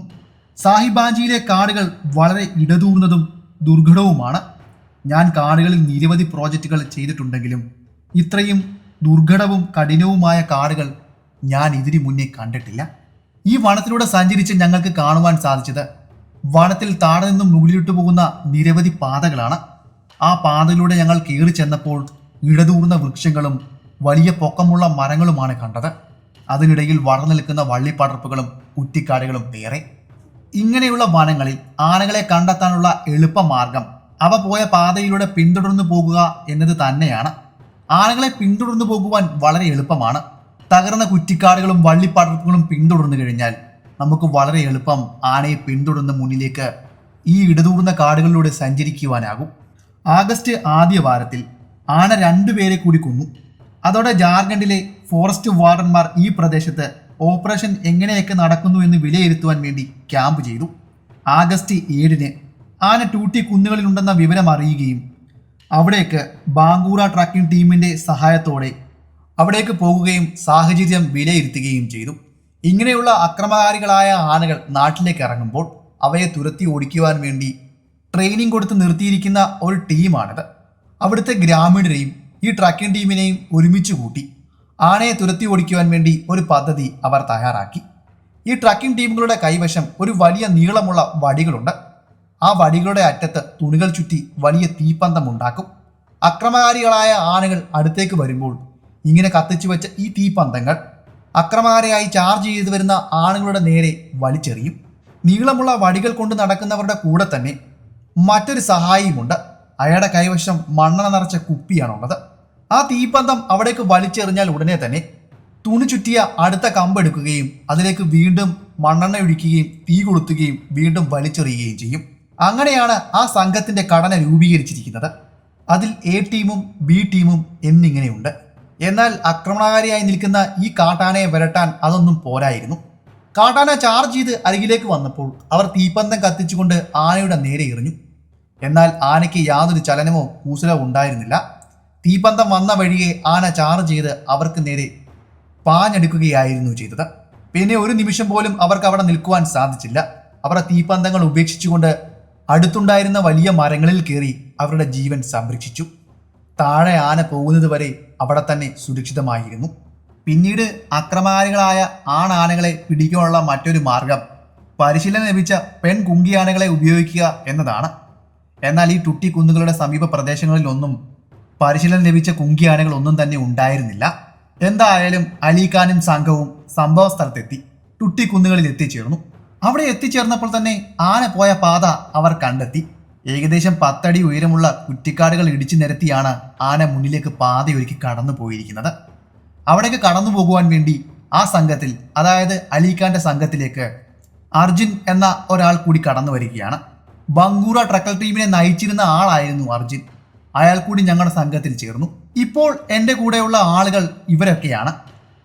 സാഹിബാഞ്ചിയിലെ കാടുകൾ വളരെ ഇടതൂർന്നതും ദുർഘടവുമാണ്. ഞാൻ കാടുകളിൽ നിരവധി പ്രോജക്റ്റുകൾ ചെയ്തിട്ടുണ്ടെങ്കിലും ഇത്രയും ദുർഘടവും കഠിനവുമായ കാടുകൾ ഞാൻ ഇതിനു മുന്നേ കണ്ടിട്ടില്ല. ഈ വനത്തിലൂടെ സഞ്ചരിച്ച് ഞങ്ങൾക്ക് കാണുവാൻ സാധിച്ചത് വനത്തിൽ താഴെ നിന്നും മുകളിലിട്ട് പോകുന്ന നിരവധി പാതകളാണ്. ആ പാതയിലൂടെ ഞങ്ങൾ കയറി ചെന്നപ്പോൾ ഇടതൂർന്ന വൃക്ഷങ്ങളും വലിയ പൊക്കമുള്ള മരങ്ങളുമാണ് കണ്ടത്. അതിനിടയിൽ വളർന്നു നിൽക്കുന്ന വള്ളിപ്പടർപ്പുകളും കുറ്റിക്കാടുകളും വേറെ. ഇങ്ങനെയുള്ള വനങ്ങളിൽ ആനകളെ കണ്ടെത്താനുള്ള എളുപ്പമാർഗം അവ പോയ പാതയിലൂടെ പിന്തുടർന്നു പോകുക എന്നത് തന്നെയാണ്. ആനകളെ പിന്തുടർന്നു പോകുവാൻ വളരെ എളുപ്പമാണ്. തകർന്ന കുറ്റിക്കാടുകളും വള്ളിപ്പടർപ്പുകളും പിന്തുടർന്നു കഴിഞ്ഞാൽ നമുക്ക് വളരെ എളുപ്പം ആനയെ പിന്തുടർന്ന് മുന്നിലേക്ക് ഈ ഇടതൂർന്ന കാടുകളിലൂടെ സഞ്ചരിക്കുവാനാകും. ആഗസ്റ്റ് ആദ്യ വാരത്തിൽ ആന 2 പേരെ കൂടി കൊന്നു. അതോടെ ജാർഖണ്ഡിലെ ഫോറസ്റ്റ് വാർഡന്മാർ ഈ പ്രദേശത്ത് ഓപ്പറേഷൻ എങ്ങനെയൊക്കെ നടക്കുന്നു എന്ന് വിലയിരുത്തുവാൻ വേണ്ടി ക്യാമ്പ് ചെയ്തു. ആഗസ്റ്റ് 7 ആന ടൂട്ടി കുന്നുകളിലുണ്ടെന്ന വിവരം അറിയുകയും അവിടേക്ക് ബാങ്കൂറ ട്രക്കിംഗ് ടീമിന്റെ സഹായത്തോടെ അവിടേക്ക് പോകുകയും സാഹചര്യം വിലയിരുത്തുകയും ചെയ്തു. ഇങ്ങനെയുള്ള അക്രമകാരികളായ ആനകൾ നാട്ടിലേക്ക് ഇറങ്ങുമ്പോൾ അവയെ തുരത്തി ഓടിക്കുവാൻ വേണ്ടി ട്രെയിനിങ് കൊടുത്ത് നിർത്തിയിരിക്കുന്ന ഒരു ടീമാണിത്. അവിടുത്തെ ഗ്രാമീണരെയും ഈ ട്രക്കിംഗ് ടീമിനെയും ഒരുമിച്ച് കൂട്ടി ആനയെ തുരത്തി ഓടിക്കുവാൻ വേണ്ടി ഒരു പദ്ധതി അവർ തയ്യാറാക്കി. ഈ ട്രക്കിംഗ് ടീമുകളുടെ കൈവശം ഒരു വലിയ നീളമുള്ള വടികളുണ്ട്. ആ വടികളുടെ അറ്റത്ത് തുണികൾ ചുറ്റി വലിയ തീപ്പന്തം ഉണ്ടാക്കും. അക്രമകാരികളായ ആനകൾ അടുത്തേക്ക് വരുമ്പോൾ ഇങ്ങനെ കത്തിച്ചു വെച്ച ഈ തീപ്പന്തങ്ങൾ അക്രമകാരിയായി ചാർജ് ചെയ്തു വരുന്ന ആനകളുടെ നേരെ വലിച്ചെറിയും. നീളമുള്ള വടികൾ കൊണ്ട് നടക്കുന്നവരുടെ കൂടെ തന്നെ മറ്റൊരു സഹായിയുമുണ്ട്. അയാളുടെ കൈവശം മണ്ണെണ്ണ നിറച്ച കുപ്പിയാണുള്ളത്. ആ തീപ്പന്തം അവിടേക്ക് വലിച്ചെറിഞ്ഞാൽ ഉടനെ തന്നെ തുണി ചുറ്റിയ അടുത്ത കമ്പെടുക്കുകയും അതിലേക്ക് വീണ്ടും മണ്ണെണ്ണ ഒഴിക്കുകയും തീ കൊളുത്തുകയും വീണ്ടും വലിച്ചെറിയുകയും ചെയ്യും. അങ്ങനെയാണ് ആ സംഘത്തിന്റെ ഘടന രൂപീകരിച്ചിരിക്കുന്നത്. അതിൽ എ ടീമും ബി ടീമും എന്നിങ്ങനെയുണ്ട്. എന്നാൽ ആക്രമണകാരിയായി നിൽക്കുന്ന ഈ കാട്ടാനയെ വിരട്ടാൻ അതൊന്നും പോരായിരുന്നു. കാട്ടാന ചാർജ് ചെയ്ത് അരികിലേക്ക് വന്നപ്പോൾ അവർ തീപ്പന്തം കത്തിച്ചുകൊണ്ട് ആനയുടെ നേരെ എറിഞ്ഞു. എന്നാൽ ആനയ്ക്ക് യാതൊരു ചലനമോ കൂസലോ ഉണ്ടായിരുന്നില്ല. തീപ്പന്തം വന്ന വഴിയെ ആന ചാർജ് ചെയ്ത് അവർക്ക് നേരെ പാഞ്ഞെടുക്കുകയായിരുന്നു ചെയ്തത്. പിന്നെ ഒരു നിമിഷം പോലും അവർക്ക് അവിടെ നിൽക്കുവാൻ സാധിച്ചില്ല. അവർ തീപ്പന്തങ്ങൾ ഉപേക്ഷിച്ചുകൊണ്ട് അടുത്തുണ്ടായിരുന്ന വലിയ മരങ്ങളിൽ കയറി അവരുടെ ജീവൻ സംരക്ഷിച്ചു. താഴെ ആന പോകുന്നത് വരെ അവിടെ തന്നെ സുരക്ഷിതമായിരുന്നു. പിന്നീട് അക്രമകാരികളായ ആണാനകളെ പിടിക്കാനുള്ള മറ്റൊരു മാർഗം പരിശീലനം ലഭിച്ച പെൺകുങ്കിയാനകളെ ഉപയോഗിക്കുക എന്നതാണ്. എന്നാൽ ഈ ടുട്ടി കുന്നുകളുടെ സമീപ പ്രദേശങ്ങളിലൊന്നും പരിശീലനം ലഭിച്ച കുങ്കിയാനകളൊന്നും തന്നെ ഉണ്ടായിരുന്നില്ല. എന്തായാലും അലിഖാനും സംഘവും സംഭവ സ്ഥലത്തെത്തി ടുട്ടി കുന്നുകളിൽ എത്തിച്ചേർന്നു. അവിടെ എത്തിച്ചേർന്നപ്പോൾ തന്നെ ആന പോയ പാത അവർ കണ്ടെത്തി. ഏകദേശം 10 അടി ഉയരമുള്ള കുറ്റിക്കാടുകൾ ഇടിച്ചു നിരത്തിയാണ് ആന മുന്നിലേക്ക് പാതയൊരുക്കി കടന്നു പോയിരിക്കുന്നത്. അവിടേക്ക് കടന്നു പോകുവാൻ വേണ്ടി ആ സംഘത്തിൽ, അതായത് അലിഖാന്റെ സംഘത്തിലേക്ക് അർജുൻ എന്ന ഒരാൾ കൂടി കടന്നു വരികയാണ്. ബങ്കൂറ ട്രക്കൽ ടീമിനെ നയിച്ചിരുന്ന ആളായിരുന്നു അർജുൻ. അയാൾ കൂടി ഞങ്ങളുടെ സംഘത്തിൽ ചേർന്നു. ഇപ്പോൾ എൻ്റെ കൂടെയുള്ള ആളുകൾ ഇവരൊക്കെയാണ്: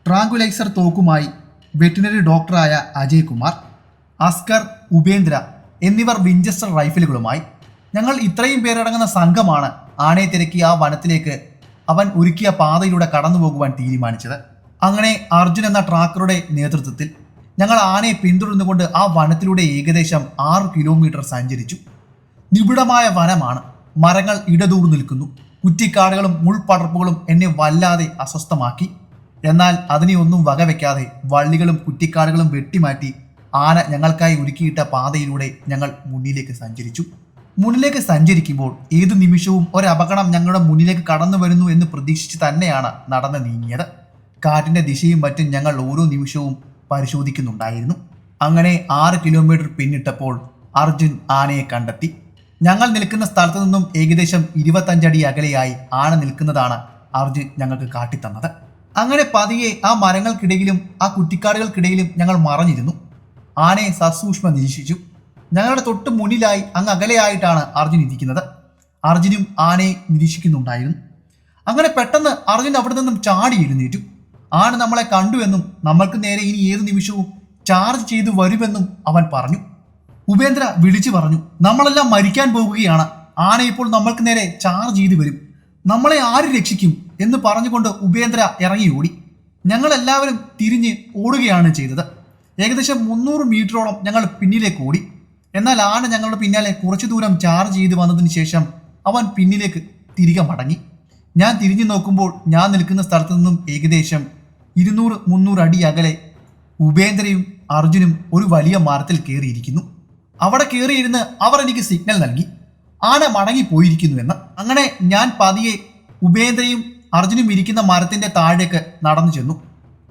ട്രാങ്കുലൈസർ തോക്കുമായി വെറ്റിനറി ഡോക്ടറായ അജയ് കുമാർ, അസ്കർ, ഉപേന്ദ്ര എന്നിവർ വിഞ്ചസ്റ്റർ റൈഫിലുകളുമായി. ഞങ്ങൾ ഇത്രയും പേരടങ്ങുന്ന സംഘമാണ് ആനയെ തിരക്കി ആ വനത്തിലേക്ക് അവൻ ഒരുക്കിയ പാതയിലൂടെ കടന്നു പോകുവാൻ തീരുമാനിച്ചത്. അങ്ങനെ അർജുൻ എന്ന ട്രാക്കറുടെ നേതൃത്വത്തിൽ ഞങ്ങൾ ആനയെ പിന്തുടർന്നുകൊണ്ട് ആ വനത്തിലൂടെ ഏകദേശം 6 കിലോമീറ്റർ സഞ്ചരിച്ചു. നിബിഡമായ വനമാണ്. മരങ്ങൾ ഇടതൂർ നിൽക്കുന്നു. കുറ്റിക്കാടുകളും മുൾപടർപ്പുകളും എന്നെ വല്ലാതെ അസ്വസ്ഥമാക്കി. എന്നാൽ അതിനെ ഒന്നും വകവെക്കാതെ വള്ളികളും കുറ്റിക്കാടുകളും വെട്ടിമാറ്റി ആന ഞങ്ങൾക്കായി ഒരുക്കിയിട്ട പാതയിലൂടെ ഞങ്ങൾ മുന്നിലേക്ക് സഞ്ചരിച്ചു. മുന്നിലേക്ക് സഞ്ചരിക്കുമ്പോൾ ഏതു നിമിഷവും ഒരപകടം ഞങ്ങളുടെ മുന്നിലേക്ക് കടന്നു വരുന്നു എന്ന് പ്രതീക്ഷിച്ച് തന്നെയാണ് നടന്ന് നീങ്ങിയത്. കാറ്റിന്റെ ദിശയും മറ്റും ഞങ്ങൾ ഓരോ നിമിഷവും പരിശോധിക്കുന്നുണ്ടായിരുന്നു. അങ്ങനെ 6 കിലോമീറ്റർ പിന്നിട്ടപ്പോൾ അർജുൻ ആനയെ കണ്ടെത്തി. ഞങ്ങൾ നിൽക്കുന്ന സ്ഥലത്തു നിന്നും ഏകദേശം 25 അടി അകലെയായി ആന നിൽക്കുന്നതാണ് അർജുൻ ഞങ്ങൾക്ക് കാട്ടിത്തന്നത്. അങ്ങനെ പതിയെ ആ മരങ്ങൾക്കിടയിലും ആ കുറ്റിക്കാടുകൾക്കിടയിലും ഞങ്ങൾ മറഞ്ഞിരുന്നു. ആനയെ സസൂക്ഷ്മം നിരീക്ഷിച്ചു. ഞങ്ങളുടെ തൊട്ട് മുന്നിലായി അങ്ങ് അകലെയായിട്ടാണ് അർജുൻ ഇരിക്കുന്നത്. അർജുനും ആനയെ നിരീക്ഷിക്കുന്നുണ്ടായിരുന്നു. അങ്ങനെ പെട്ടെന്ന് അർജുൻ അവിടെ നിന്നും ചാടി എഴുന്നേറ്റു. ആന നമ്മളെ കണ്ടുവെന്നും നമ്മൾക്ക് നേരെ ഇനി ഏത് നിമിഷവും ചാർജ് ചെയ്തു വരുമെന്നും അവൻ പറഞ്ഞു. ഉപേന്ദ്ര വിളിച്ചു പറഞ്ഞു, നമ്മളെല്ലാം മരിക്കാൻ പോവുകയാണ്. ആന ഇപ്പോൾ നമ്മൾക്ക് നേരെ ചാർജ് ചെയ്തു വരും. നമ്മളെ ആര് രക്ഷിക്കും എന്ന് പറഞ്ഞുകൊണ്ട് ഉപേന്ദ്ര ഇറങ്ങി ഓടി. ഞങ്ങളെല്ലാവരും തിരിഞ്ഞ് ഓടുകയാണ് ചെയ്തത്. ഏകദേശം 300 മീറ്ററോളം ഞങ്ങൾ പിന്നിലേക്ക് ഓടി. എന്നാൽ ആന ഞങ്ങളുടെ പിന്നാലെ കുറച്ചു ദൂരം ചാർജ് ചെയ്ത് വന്നതിന് ശേഷം അവൻ പിന്നിലേക്ക് തിരികെ മടങ്ങി. ഞാൻ തിരിഞ്ഞു നോക്കുമ്പോൾ ഞാൻ നിൽക്കുന്ന സ്ഥലത്തു നിന്നും ഏകദേശം 200-300 അടി അകലെ ഉപേന്ദ്രയും അർജുനും ഒരു വലിയ മരത്തിൽ കയറിയിരിക്കുന്നു. അവിടെ കയറിയിരുന്ന് അവർ എനിക്ക് സിഗ്നൽ നൽകി, ആന മടങ്ങിപ്പോയിരിക്കുന്നു എന്ന്. അങ്ങനെ ഞാൻ പതിയെ ഉപേന്ദ്രയും അർജുനും ഇരിക്കുന്ന മരത്തിന്റെ താഴേക്ക് നടന്നു ചെന്നു.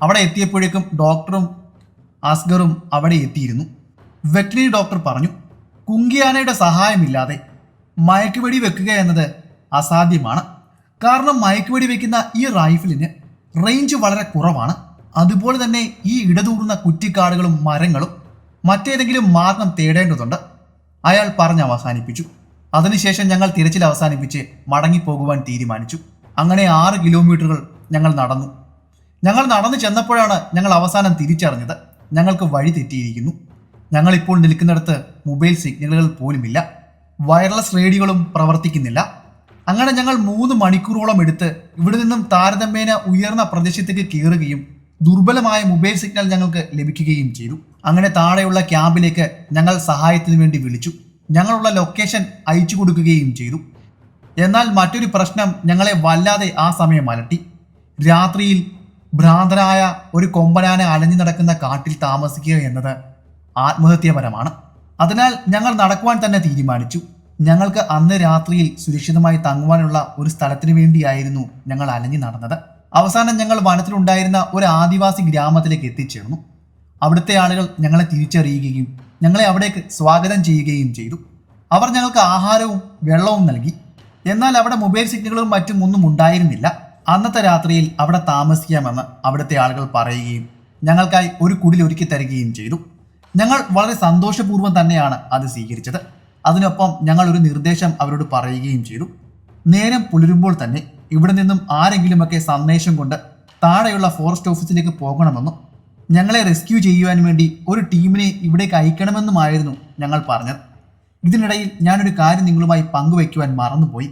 അവിടെ എത്തിയപ്പോഴേക്കും ഡോക്ടറും അസ്ഗറും അവിടെ എത്തിയിരുന്നു. വെറ്ററിനറി ഡോക്ടർ പറഞ്ഞു, കുങ്കിയാനയുടെ സഹായമില്ലാതെ മയക്കുവെടി വെക്കുക എന്നത് അസാധ്യമാണ്. കാരണം മയക്കുവെടി വെക്കുന്ന ഈ റൈഫിലിന് റേഞ്ച് വളരെ കുറവാണ്. അതുപോലെ തന്നെ ഈ ഇടതൂർന്ന കുറ്റിക്കാടുകളും മരങ്ങളും മറ്റേതെങ്കിലും മാർഗം തേടേണ്ടതുണ്ട്, അയാൾ പറഞ്ഞ് അവസാനിപ്പിച്ചു. അതിനുശേഷം ഞങ്ങൾ തിരച്ചിൽ അവസാനിപ്പിച്ച് മടങ്ങിപ്പോകുവാൻ തീരുമാനിച്ചു. അങ്ങനെ 6 കിലോമീറ്ററുകൾ ഞങ്ങൾ നടന്നു. ഞങ്ങൾ നടന്നു ചെന്നപ്പോഴാണ് ഞങ്ങൾ അവസാനം തിരിച്ചറിഞ്ഞത് ഞങ്ങൾക്ക് വഴി തെറ്റിയിരിക്കുന്നു. ഞങ്ങളിപ്പോൾ നിൽക്കുന്നിടത്ത് മൊബൈൽ സിഗ്നലുകൾ പോലുമില്ല, വയർലെസ് റേഡിയോകളും പ്രവർത്തിക്കുന്നില്ല. അങ്ങനെ ഞങ്ങൾ 3 മണിക്കൂറോളം എടുത്ത് ഇവിടെ നിന്നും താരതമ്യേന ഉയർന്ന പ്രദേശത്തേക്ക് കയറുകയും ദുർബലമായ മൊബൈൽ സിഗ്നൽ ഞങ്ങൾക്ക് ലഭിക്കുകയും ചെയ്തു. അങ്ങനെ താഴെയുള്ള ക്യാമ്പിലേക്ക് ഞങ്ങൾ സഹായത്തിന് വേണ്ടി വിളിച്ചു. ഞങ്ങളുള്ള ലൊക്കേഷൻ അയച്ചു കൊടുക്കുകയും ചെയ്തു. എന്നാൽ മറ്റൊരു പ്രശ്നം ഞങ്ങളെ വല്ലാതെ ആ സമയം അലട്ടി. രാത്രിയിൽ ഭ്രാന്തനായ ഒരു കൊമ്പനാന അലഞ്ഞു നടക്കുന്ന കാട്ടിൽ താമസിക്കുക എന്നത് ആത്മഹത്യാപരമാണ്. അതിനാൽ ഞങ്ങൾ നടക്കുവാൻ തന്നെ തീരുമാനിച്ചു. ഞങ്ങൾക്ക് അന്ന് രാത്രിയിൽ സുരക്ഷിതമായി തങ്ങുവാനുള്ള ഒരു സ്ഥലത്തിന് വേണ്ടിയായിരുന്നു ഞങ്ങൾ അലഞ്ഞു നടന്നത്. അവസാനം ഞങ്ങൾ വനത്തിലുണ്ടായിരുന്ന ഒരു ആദിവാസി ഗ്രാമത്തിലേക്ക് എത്തിച്ചേർന്നു. അവിടുത്തെ ആളുകൾ ഞങ്ങളെ തിരിച്ചറിയുകയും ഞങ്ങളെ അവിടേക്ക് സ്വാഗതം ചെയ്യുകയും ചെയ്തു. അവർ ഞങ്ങൾക്ക് ആഹാരവും വെള്ളവും നൽകി. എന്നാൽ അവിടെ മൊബൈൽ സിഗ്നലുകളും മറ്റും ഒന്നും ഉണ്ടായിരുന്നില്ല. അന്നത്തെ രാത്രിയിൽ അവിടെ താമസിക്കാമെന്ന് അവിടുത്തെ ആളുകൾ പറയുകയും ഞങ്ങൾക്കായി ഒരു കുടിൽ ഒരുക്കി തരികയും ചെയ്തു. ഞങ്ങൾ വളരെ സന്തോഷപൂർവ്വം തന്നെയാണ് അത് സ്വീകരിച്ചത്. അതിനൊപ്പം ഞങ്ങൾ ഒരു നിർദ്ദേശം അവരോട് പറയുകയും ചെയ്തു. നേരം പുലരുമ്പോൾ തന്നെ ഇവിടെ നിന്നും ആരെങ്കിലുമൊക്കെ സന്ദേശം കൊണ്ട് താഴെയുള്ള ഫോറസ്റ്റ് ഓഫീസിലേക്ക് പോകണമെന്നും ഞങ്ങളെ റെസ്ക്യൂ ചെയ്യുവാൻ വേണ്ടി ഒരു ടീമിനെ ഇവിടേക്ക് അയക്കണമെന്നുമായിരുന്നു ഞങ്ങൾ പറഞ്ഞത്. ഇതിനിടയിൽ ഞാനൊരു കാര്യം നിങ്ങളുമായി പങ്കുവയ്ക്കുവാൻ മറന്നുപോയി.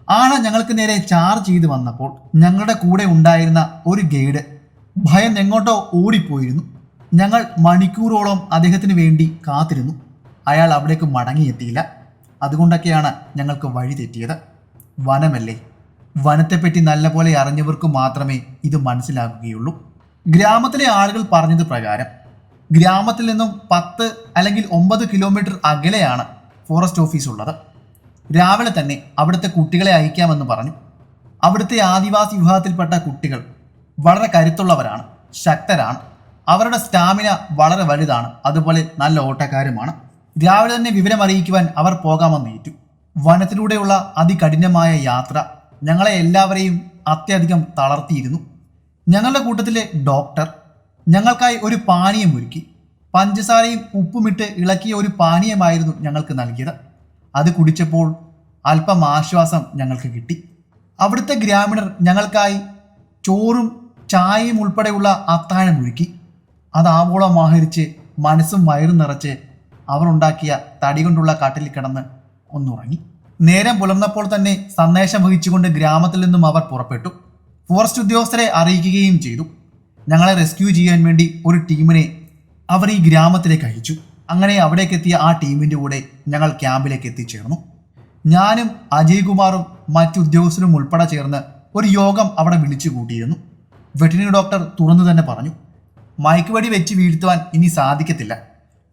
ആന ഞങ്ങൾക്ക് നേരെ ചാർജ് ചെയ്ത് വന്നപ്പോൾ ഞങ്ങളുടെ കൂടെ ഉണ്ടായിരുന്ന ഒരു ഗൈഡ് ഭയം എങ്ങോട്ടോ ഓടിപ്പോയിരുന്നു. ഞങ്ങൾ മണിക്കൂറോളം അദ്ദേഹത്തിന് വേണ്ടി കാത്തിരുന്നു. അയാൾ അവിടേക്ക് മടങ്ങിയെത്തിയില്ല. അതുകൊണ്ടൊക്കെയാണ് ഞങ്ങൾക്ക് വഴി തെറ്റിയത്. വനമല്ലേ, വനത്തെപ്പറ്റി നല്ലപോലെ അറിഞ്ഞവർക്ക് മാത്രമേ ഇത് മനസ്സിലാക്കുകയുള്ളൂ. ഗ്രാമത്തിലെ ആളുകൾ പറഞ്ഞത് പ്രകാരം ഗ്രാമത്തിൽ നിന്നും 10 അല്ലെങ്കിൽ 9 കിലോമീറ്റർ അകലെയാണ് ഫോറസ്റ്റ് ഓഫീസ് ഉള്ളത്. രാവിലെ തന്നെ അവിടുത്തെ കുട്ടികളെ അയക്കാമെന്ന് പറഞ്ഞു. അവിടുത്തെ ആദിവാസി വിഭാഗത്തിൽപ്പെട്ട കുട്ടികൾ വളരെ കരുത്തുള്ളവരാണ്, ശക്തരാണ്. അവരുടെ സ്റ്റാമിന വളരെ വലുതാണ്, അതുപോലെ നല്ല ഓട്ടക്കാരുമാണ്. രാവിലെ തന്നെ വിവരം അറിയിക്കുവാൻ അവർ പോകാമെന്ന് ഏറ്റു. വനത്തിലൂടെയുള്ള അതികഠിനമായ യാത്ര ഞങ്ങളെ എല്ലാവരെയും അത്യധികം തളർത്തിയിരുന്നു. ഞങ്ങളുടെ കൂട്ടത്തിലെ ഡോക്ടർ ഞങ്ങൾക്കായി ഒരു പാനീയം ഒരുക്കി. പഞ്ചസാരയും ഉപ്പുമിട്ട് ഇളക്കിയ ഒരു പാനീയമായിരുന്നു ഞങ്ങൾക്ക് നൽകിയത്. അത് കുടിച്ചപ്പോൾ അല്പം ആശ്വാസം ഞങ്ങൾക്ക് കിട്ടി. അവിടുത്തെ ഗ്രാമീണർ ഞങ്ങൾക്കായി ചോറും ചായയും ഉൾപ്പെടെയുള്ള അത്താഴം ഒരുക്കി. അത് ആവോളം ആഹരിച്ച് മനസ്സും വയറും നിറച്ച് അവർ ഉണ്ടാക്കിയ തടി കൊണ്ടുള്ള കാട്ടിൽ കിടന്ന് ഒന്നുറങ്ങി. നേരം പുലർന്നപ്പോൾ തന്നെ സന്ദേശം വഹിച്ചുകൊണ്ട് ഗ്രാമത്തിൽ നിന്നും അവർ പുറപ്പെട്ടു. ഫോറസ്റ്റ് ഉദ്യോഗസ്ഥരെ അറിയിക്കുകയും ചെയ്തു. ഞങ്ങളെ റെസ്ക്യൂ ചെയ്യാൻ വേണ്ടി ഒരു ടീമിനെ അവർ ഈ ഗ്രാമത്തിലേക്ക് അയച്ചു. അങ്ങനെ അവിടേക്ക് എത്തിയ ആ ടീമിൻ്റെ കൂടെ ഞങ്ങൾ ക്യാമ്പിലേക്ക് എത്തിച്ചേർന്നു. ഞാനും അജയ് കുമാറും മറ്റു ഉദ്യോഗസ്ഥരും ഉൾപ്പെടെ ചേർന്ന് ഒരു യോഗം അവിടെ വിളിച്ചു കൂട്ടിയിരുന്നു. വെറ്ററിനറി ഡോക്ടർ തുറന്നു തന്നെ പറഞ്ഞു, മയക്കുവെടി വെച്ച് വീഴ്ത്തുവാൻ ഇനി സാധിക്കത്തില്ല.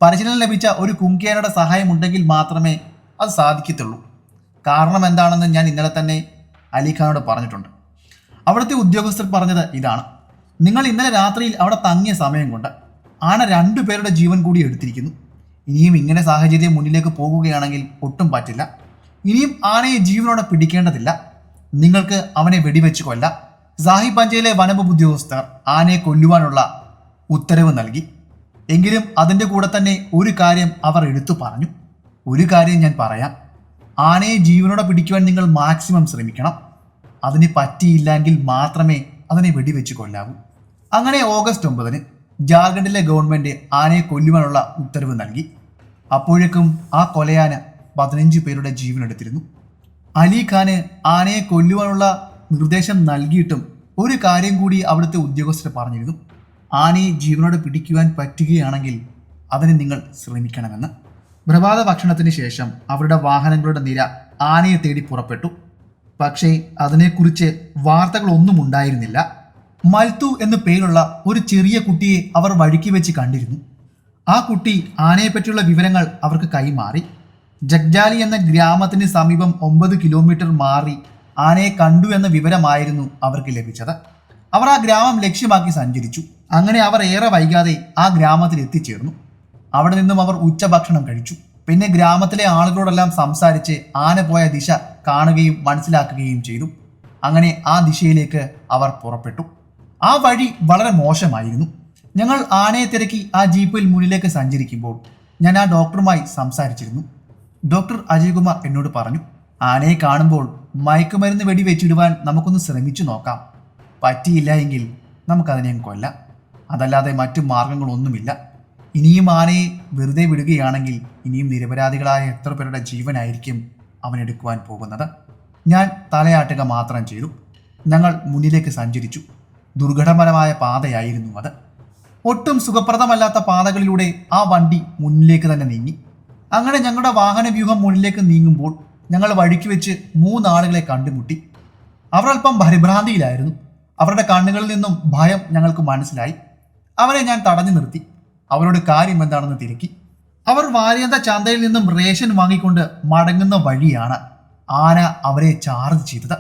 പരിശീലനം ലഭിച്ച ഒരു കുങ്കിയാനയുടെ സഹായം ഉണ്ടെങ്കിൽ മാത്രമേ അത് സാധിക്കത്തുള്ളൂ. കാരണം എന്താണെന്ന് ഞാൻ ഇന്നലെ തന്നെ അലിഖാനോട് പറഞ്ഞിട്ടുണ്ട്. അവിടുത്തെ ഉദ്യോഗസ്ഥർ പറഞ്ഞത് ഇതാണ്: നിങ്ങൾ ഇന്നലെ രാത്രിയിൽ അവിടെ തങ്ങിയ സമയം കൊണ്ട് ആന 2 പേരുടെ ജീവൻ കൂടി എടുത്തിരിക്കുന്നു. ഇനിയും ഇങ്ങനെ സാഹചര്യം മുന്നിലേക്ക് പോകുകയാണെങ്കിൽ ഒട്ടും പറ്റില്ല. ഇനിയും ആനയെ ജീവനോടെ പിടിക്കേണ്ടതില്ല. നിങ്ങൾക്ക് അവനെ വെടിവെച്ച് കൊല്ലാം. സാഹിബ് പഞ്ചയിലെ വനംവകുപ്പ് ഉദ്യോഗസ്ഥർ ആനയെ കൊല്ലുവാനുള്ള ഉത്തരവ് നൽകി. എങ്കിലും അതിൻ്റെ കൂടെ തന്നെ ഒരു കാര്യം അവർ എടുത്തു പറഞ്ഞു. ഒരു കാര്യം ഞാൻ പറയാം, ആനയെ ജീവനോടെ പിടിക്കുവാൻ നിങ്ങൾ മാക്സിമം ശ്രമിക്കണം. അതിന് പറ്റിയില്ലെങ്കിൽ മാത്രമേ അതിനെ വെടിവെച്ച് കൊല്ലാവൂ. അങ്ങനെ ഓഗസ്റ്റ് 9 ജാർഖണ്ഡിലെ ഗവൺമെന്റ് ആനയെ കൊല്ലുവാനുള്ള ഉത്തരവ് നൽകി. അപ്പോഴേക്കും ആ കൊലയാന 15 പേരുടെ ജീവനെടുത്തിരുന്നു. അലി ഖാന് ആനയെ കൊല്ലുവാനുള്ള നിർദ്ദേശം നൽകിയിട്ടും ഒരു കാര്യം കൂടി അവിടുത്തെ ഉദ്യോഗസ്ഥർ പറഞ്ഞിരുന്നു: ആനയെ ജീവനോടെ പിടിക്കുവാൻ പറ്റുകയാണെങ്കിൽ അതിന് നിങ്ങൾ ശ്രമിക്കണമെന്ന്. പ്രഭാത ഭക്ഷണത്തിന് ശേഷം അവരുടെ വാഹനങ്ങളുടെ നിര ആനയെ തേടി പുറപ്പെട്ടു. പക്ഷേ അതിനെക്കുറിച്ച് വാർത്തകളൊന്നും ഉണ്ടായിരുന്നില്ല. മൽത്തു എന്നു പേരുള്ള ഒരു ചെറിയ കുട്ടിയെ അവർ വഴിക്ക് വെച്ച് കണ്ടിരുന്നു. ആ കുട്ടി ആനയെപ്പറ്റിയുള്ള വിവരങ്ങൾ അവർക്ക് കൈമാറി. ജഗ്ജാലി എന്ന ഗ്രാമത്തിന് സമീപം 9 കിലോമീറ്റർ മാറി ആനയെ കണ്ടു എന്ന വിവരമായിരുന്നു അവർക്ക് ലഭിച്ചത്. അവർ ആ ഗ്രാമം ലക്ഷ്യമാക്കി സഞ്ചരിച്ചു. അങ്ങനെ അവർ ഏറെ വൈകാതെ ആ ഗ്രാമത്തിൽ എത്തിച്ചേർന്നു. അവിടെ നിന്നും അവർ ഉച്ചഭക്ഷണം കഴിച്ചു. പിന്നെ ഗ്രാമത്തിലെ ആളുകളോടെല്ലാം സംസാരിച്ച് ആന പോയ ദിശ കാണുകയും മനസ്സിലാക്കുകയും ചെയ്തു. അങ്ങനെ ആ ദിശയിലേക്ക് അവർ പുറപ്പെട്ടു. ആ വഴി വളരെ മോശമായിരുന്നു. ഞങ്ങൾ ആനയെ തിരക്കി ആ ജീപ്പിൽ മുന്നിലേക്ക് സഞ്ചരിക്കുമ്പോൾ ഞാൻ ആ ഡോക്ടറുമായി സംസാരിച്ചിരുന്നു. ഡോക്ടർ അജയ് കുമാർ എന്നോട് പറഞ്ഞു, ആനയെ കാണുമ്പോൾ മയക്കുമരുന്ന് വെടിവെച്ചിടുവാൻ നമുക്കൊന്ന് ശ്രമിച്ചു നോക്കാം. പറ്റിയില്ല എങ്കിൽ നമുക്കതിനെ കൊല്ലാം. അതല്ലാതെ മറ്റു മാർഗങ്ങളൊന്നുമില്ല. ഇനിയും ആനയെ വെറുതെ വിടുകയാണെങ്കിൽ ഇനിയും നിരപരാധികളായ എത്ര പേരുടെ ജീവനായിരിക്കും അവനെടുക്കുവാൻ പോകുന്നത്. ഞാൻ തലയാട്ടുക മാത്രം ചെയ്തു. ഞങ്ങൾ മുന്നിലേക്ക് സഞ്ചരിച്ചു. ദുർഘടപരമായ പാതയായിരുന്നു അത്. ഒട്ടും സുഖപ്രദമല്ലാത്ത പാതകളിലൂടെ ആ വണ്ടി മുന്നിലേക്ക് തന്നെ നീങ്ങി. അങ്ങനെ ഞങ്ങളുടെ വാഹന വ്യൂഹം മുന്നിലേക്ക് നീങ്ങുമ്പോൾ ഞങ്ങൾ വഴിക്ക് വെച്ച് 3 ആളുകളെ കണ്ടുമുട്ടി. അവർ അല്പം പരിഭ്രാന്തിയിലായിരുന്നു. അവരുടെ കണ്ണുകളിൽ നിന്നും ഭയം ഞങ്ങൾക്ക് മനസ്സിലായി. അവരെ ഞാൻ തടഞ്ഞു നിർത്തി. അവരോട് കാര്യം എന്താണെന്ന് തിരക്കി. അവർ വാര്യന്ത ചന്തയിൽ നിന്നും റേഷൻ വാങ്ങിക്കൊണ്ട് മടങ്ങുന്ന വഴിയാണ് ആന അവരെ ചാർജ് ചെയ്തത്.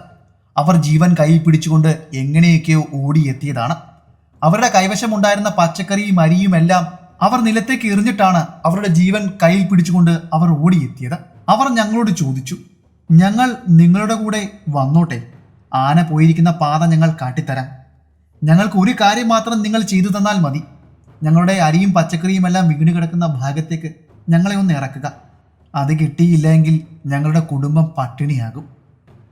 അവർ ജീവൻ കയ്യിൽ പിടിച്ചുകൊണ്ട് എങ്ങനെയൊക്കെയോ ഓടിയെത്തിയതാണ്. അവരുടെ കൈവശമുണ്ടായിരുന്ന പച്ചക്കറിയും അരിയുമെല്ലാം അവർ നിലത്തേക്ക് എറിഞ്ഞിട്ടാണ് അവരുടെ ജീവൻ കയ്യിൽ പിടിച്ചുകൊണ്ട് അവർ ഓടിയെത്തിയത്. അവർ ഞങ്ങളോട് ചോദിച്ചു, ഞങ്ങൾ നിങ്ങളുടെ കൂടെ വന്നോട്ടെ? ആന പോയിരിക്കുന്ന പാത ഞങ്ങൾ കാട്ടിത്തരാം. ഞങ്ങൾക്ക് ഒരു കാര്യം മാത്രം നിങ്ങൾ ചെയ്തു തന്നാൽ മതി. ഞങ്ങളുടെ അരിയും പച്ചക്കറിയും എല്ലാം വീണ് കിടക്കുന്ന ഭാഗത്തേക്ക് ഞങ്ങളെ ഒന്ന് ഇറക്കുക. അത് കിട്ടിയില്ലെങ്കിൽ ഞങ്ങളുടെ കുടുംബം പട്ടിണിയാകും.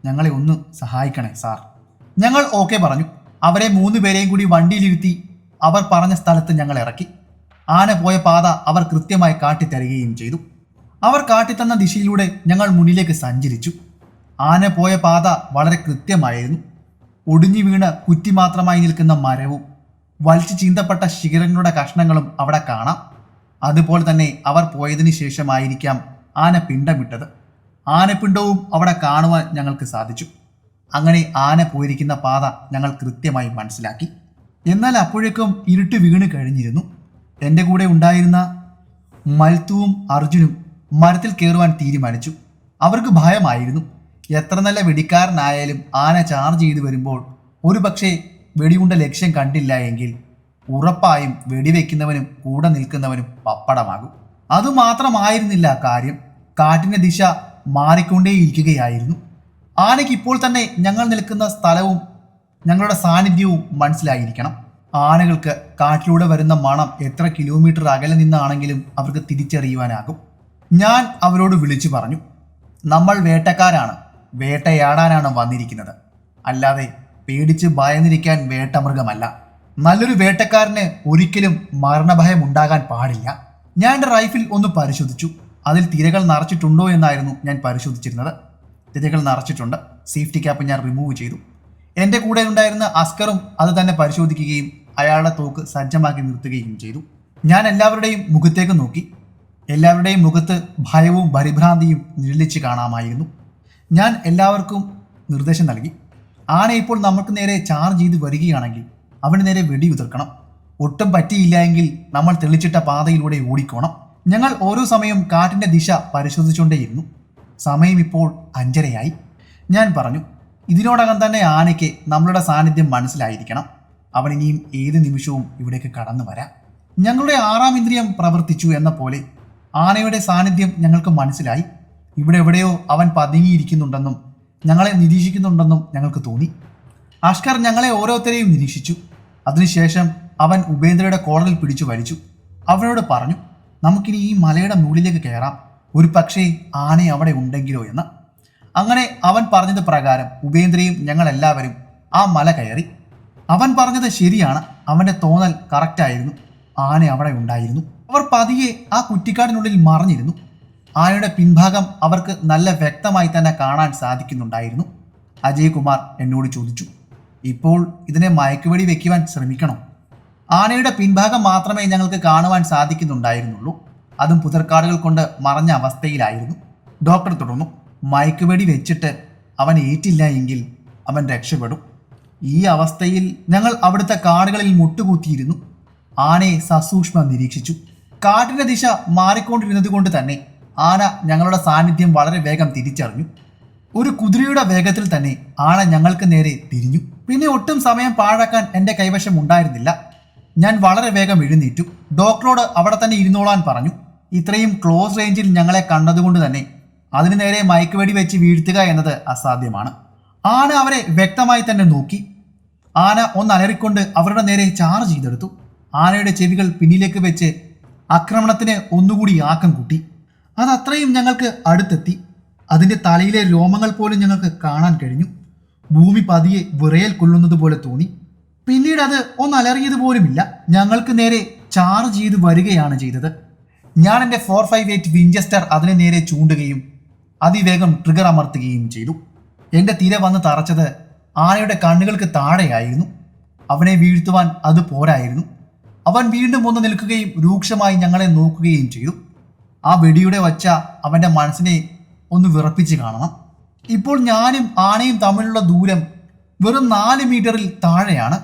ഞങ്ങളെ ഒന്ന് സഹായിക്കണേ സാർ. ഞങ്ങൾ ഓക്കെ പറഞ്ഞു. അവരെ 3 പേരെയും കൂടി വണ്ടിയിലിരുത്തി അവർ പറഞ്ഞ സ്ഥലത്ത് ഞങ്ങൾ ഇറക്കി. ആന പോയ പാത അവർ കൃത്യമായി കാട്ടിത്തരികയും ചെയ്തു. അവർ കാട്ടിത്തന്ന ദിശയിലൂടെ ഞങ്ങൾ മുന്നിലേക്ക് സഞ്ചരിച്ചു. ആന പോയ പാത വളരെ കൃത്യമായിരുന്നു. ഒടിഞ്ഞു വീണ് കുറ്റി മാത്രമായി നിൽക്കുന്ന മരവും വലിച്ചു ചീന്തപ്പെട്ട ശിഖരങ്ങളുടെ കഷ്ണങ്ങളും അവിടെ കാണാം. അതുപോലെ തന്നെ അവർ പോയതിനു ശേഷമായിരിക്കാം ആന പിണ്ടമിട്ടത്. ആനപ്പിണ്ടവും അവിടെ കാണുവാൻ ഞങ്ങൾക്ക് സാധിച്ചു. അങ്ങനെ ആന പോയിരിക്കുന്ന പാത ഞങ്ങൾ കൃത്യമായി മനസ്സിലാക്കി. എന്നാൽ അപ്പോഴേക്കും ഇരുട്ട് വീണ് കഴിഞ്ഞിരുന്നു. എൻ്റെ കൂടെ ഉണ്ടായിരുന്ന മൽത്തുവും അർജുനും മരത്തിൽ കയറുവാൻ തീരുമാനിച്ചു. അവർക്ക് ഭയമായിരുന്നു. എത്ര നല്ല വെടിക്കാരനായാലും ആന ചാർജ് ചെയ്തു വരുമ്പോൾ ഒരുപക്ഷെ വെടിയുണ്ട ലക്ഷ്യം കണ്ടില്ല എങ്കിൽ ഉറപ്പായും വെടിവെക്കുന്നവനും കൂടെ നിൽക്കുന്നവനും പപ്പടമാകും. അതുമാത്രമായിരുന്നില്ല കാര്യം, കാറ്റിൻ്റെ ദിശ മാറിക്കൊണ്ടേയിരിക്കുകയായിരുന്നു. ആനയ്ക്ക് ഇപ്പോൾ തന്നെ ഞങ്ങൾ നിൽക്കുന്ന സ്ഥലവും ഞങ്ങളുടെ സാന്നിധ്യവും മനസ്സിലായിരിക്കണം. ആനകൾക്ക് കാറ്റിലൂടെ വരുന്ന മണം എത്ര കിലോമീറ്റർ അകലെ നിന്നാണെങ്കിലും അവർക്ക് തിരിച്ചറിയുവാനാകും. ഞാൻ അവരോട് വിളിച്ചു പറഞ്ഞു, നമ്മൾ വേട്ടക്കാരാണ്, വേട്ടയാടാനാണ് വന്നിരിക്കുന്നത്, അല്ലാതെ പേടിച്ച് ഭയന്നിരിക്കാൻ വേട്ടമൃഗമല്ല. നല്ലൊരു വേട്ടക്കാരന് ഒരിക്കലും മരണഭയം ഉണ്ടാകാൻ പാടില്ല. ഞാൻ എൻ്റെ റൈഫിൾ ഒന്ന് പരിശോധിച്ചു. അതിൽ തിരകൾ നിറച്ചിട്ടുണ്ടോ എന്നായിരുന്നു ഞാൻ പരിശോധിച്ചിരുന്നത്. തിരകൾ നിറച്ചിട്ടുണ്ട്. സേഫ്റ്റി ക്യാപ്പ് ഞാൻ റിമൂവ് ചെയ്തു. എൻ്റെ കൂടെ ഉണ്ടായിരുന്ന അസ്കറും അത് തന്നെ പരിശോധിക്കുകയും അയാളുടെ തോക്ക് സജ്ജമാക്കി നിർത്തുകയും ചെയ്തു. ഞാൻ എല്ലാവരുടെയും മുഖത്തേക്ക് നോക്കി. എല്ലാവരുടെയും മുഖത്ത് ഭയവും പരിഭ്രാന്തിയും നിഴലിച്ച് കാണാമായിരുന്നു. ഞാൻ എല്ലാവർക്കും നിർദ്ദേശം നൽകി, ആന ഇപ്പോൾ നമുക്ക് നേരെ ചാർജ് ചെയ്ത് വരികയാണെങ്കിൽ അവന് നേരെ വെടിയുതിർക്കണം. ഒട്ടും പറ്റിയില്ല എങ്കിൽ നമ്മൾ തെളിച്ചിട്ട പാതയിലൂടെ ഓടിക്കോണം. ഞങ്ങൾ ഓരോ സമയം കാറ്റിൻ്റെ ദിശ പരിശോധിച്ചുകൊണ്ടേയിരുന്നു. സമയം ഇപ്പോൾ 5:30 ഞാൻ പറഞ്ഞു, ഇതിനോടകം തന്നെ ആനയ്ക്ക് നമ്മളുടെ സാന്നിധ്യം മനസ്സിലായിരിക്കണം. അവൻ ഇനിയും ഏത് നിമിഷവും ഇവിടേക്ക് കടന്നു വരാം. ഞങ്ങളുടെ 6ാം ഇന്ദ്രിയം പ്രവർത്തിച്ചു എന്ന പോലെ ആനയുടെ സാന്നിധ്യം ഞങ്ങൾക്ക് മനസ്സിലായി. ഇവിടെ എവിടെയോ അവൻ പതുങ്ങിയിരിക്കുന്നുണ്ടെന്നും ഞങ്ങളെ നിരീക്ഷിക്കുന്നുണ്ടെന്നും ഞങ്ങൾക്ക് തോന്നി. അഷ്കർ ഞങ്ങളെ ഓരോരുത്തരെയും നിരീക്ഷിച്ചു. അതിനുശേഷം അവൻ ഉപേന്ദ്രയുടെ കോളറിൽ പിടിച്ചു വലിച്ചു. അവനോട് പറഞ്ഞു, നമുക്കിനി ഈ മലയുടെ മുകളിലേക്ക് കയറാം, ഒരു പക്ഷേ ആന അവിടെ ഉണ്ടെങ്കിലോ എന്ന്. അങ്ങനെ അവൻ പറഞ്ഞത് പ്രകാരം ഉപേന്ദ്രയും ഞങ്ങളെല്ലാവരും ആ മല കയറി. അവൻ പറഞ്ഞത് ശരിയാണ്, അവൻ്റെ തോന്നൽ കറക്റ്റായിരുന്നു, ആന അവിടെ ഉണ്ടായിരുന്നു. അവർ പതിയെ ആ കുറ്റിക്കാടിനുള്ളിൽ മറഞ്ഞിരുന്നു. ആനയുടെ പിൻഭാഗം അവർക്ക് നല്ല വ്യക്തമായി തന്നെ കാണാൻ സാധിക്കുന്നുണ്ടായിരുന്നു. അജയ് കുമാർ എന്നോട് ചോദിച്ചു, ഇപ്പോൾ ഇതിനെ മയക്കുവെടി വെക്കുവാൻ ശ്രമിക്കണോ? ആനയുടെ പിൻഭാഗം മാത്രമേ ഞങ്ങൾക്ക് കാണുവാൻ സാധിക്കുന്നുണ്ടായിരുന്നുള്ളൂ, അതും പുതർക്കാടുകൾ കൊണ്ട് മറഞ്ഞ അവസ്ഥയിലായിരുന്നു. ഡോക്ടർ തുടർന്നു, മയക്കുവെടി വെച്ചിട്ട് അവൻ ഏറ്റില്ല എങ്കിൽ അവൻ രക്ഷപ്പെടും. ഈ അവസ്ഥയിൽ ഞങ്ങൾ അവിടുത്തെ കാടുകളിൽ മുട്ടുകുത്തിയിരുന്നു. ആനയെ സസൂക്ഷ്മം നിരീക്ഷിച്ചു. കാട്ടിന്റെ ദിശ മാറിക്കൊണ്ടിരുന്നത് കൊണ്ട് തന്നെ ആന ഞങ്ങളുടെ സാന്നിധ്യം വളരെ വേഗം തിരിച്ചറിഞ്ഞു. ഒരു കുതിരയുടെ വേഗത്തിൽ തന്നെ ആന ഞങ്ങൾക്ക് നേരെ തിരിഞ്ഞു. പിന്നെ ഒട്ടും സമയം പാഴാക്കാൻ എൻ്റെ കൈവശം ഉണ്ടായിരുന്നില്ല. ഞാൻ വളരെ വേഗം എഴുന്നേറ്റു. ഡോക്ടറോട് അവിടെ തന്നെ ഇരുന്നോളാൻ പറഞ്ഞു. ഇത്രയും ക്ലോസ് റേഞ്ചിൽ ഞങ്ങളെ കണ്ടതുകൊണ്ട് തന്നെ അതിനു നേരെ മയക്കുവെടി വെച്ച് വീഴ്ത്തുക എന്നത് അസാധ്യമാണ്. ആന അവരെ വ്യക്തമായി തന്നെ നോക്കി. ആന ഒന്നലറിക്കൊണ്ട് അവരുടെ നേരെ ചാർജ് ചെയ്തെടുത്തു. ആനയുടെ ചെവികൾ പിന്നിലേക്ക് വെച്ച് ആക്രമണത്തിന് ഒന്നുകൂടി ആക്കം കൂട്ടി. അതത്രയും ഞങ്ങൾക്ക് അടുത്തെത്തി. അതിൻ്റെ തലയിലെ രോമങ്ങൾ പോലും ഞങ്ങൾക്ക് കാണാൻ കഴിഞ്ഞു. ഭൂമി പതിയെ വിറയൽ കൊള്ളുന്നത് പോലെ തോന്നി. പിന്നീട് അത് ഒന്നലറിയത് പോലുമില്ല, ഞങ്ങൾക്ക് നേരെ ചാർജ് ചെയ്ത് വരികയാണ് ചെയ്തത്. ഞാൻ എൻ്റെ 458 വിഞ്ചസ്റ്റർ അതിന് നേരെ ചൂണ്ടുകയും അതിവേഗം ട്രിഗർ അമർത്തുകയും ചെയ്തു. എൻ്റെ തിര വന്ന് തറച്ചത് ആനയുടെ കണ്ണുകൾക്ക് താഴെയായിരുന്നു. അവനെ വീഴ്ത്തുവാൻ അത് പോരായിരുന്നു. അവൻ വീണ്ടും ഒന്ന് നിൽക്കുകയും രൂക്ഷമായി ഞങ്ങളെ നോക്കുകയും ചെയ്തു. ആ വെടിയുടെ വച്ച അവൻ്റെ മനസ്സിനെ ഒന്ന് വിറപ്പിച്ച് കാണണം. ഇപ്പോൾ ഞാനും ആനയും തമ്മിലുള്ള ദൂരം വെറും 4 മീറ്ററിൽ താഴെയാണ്.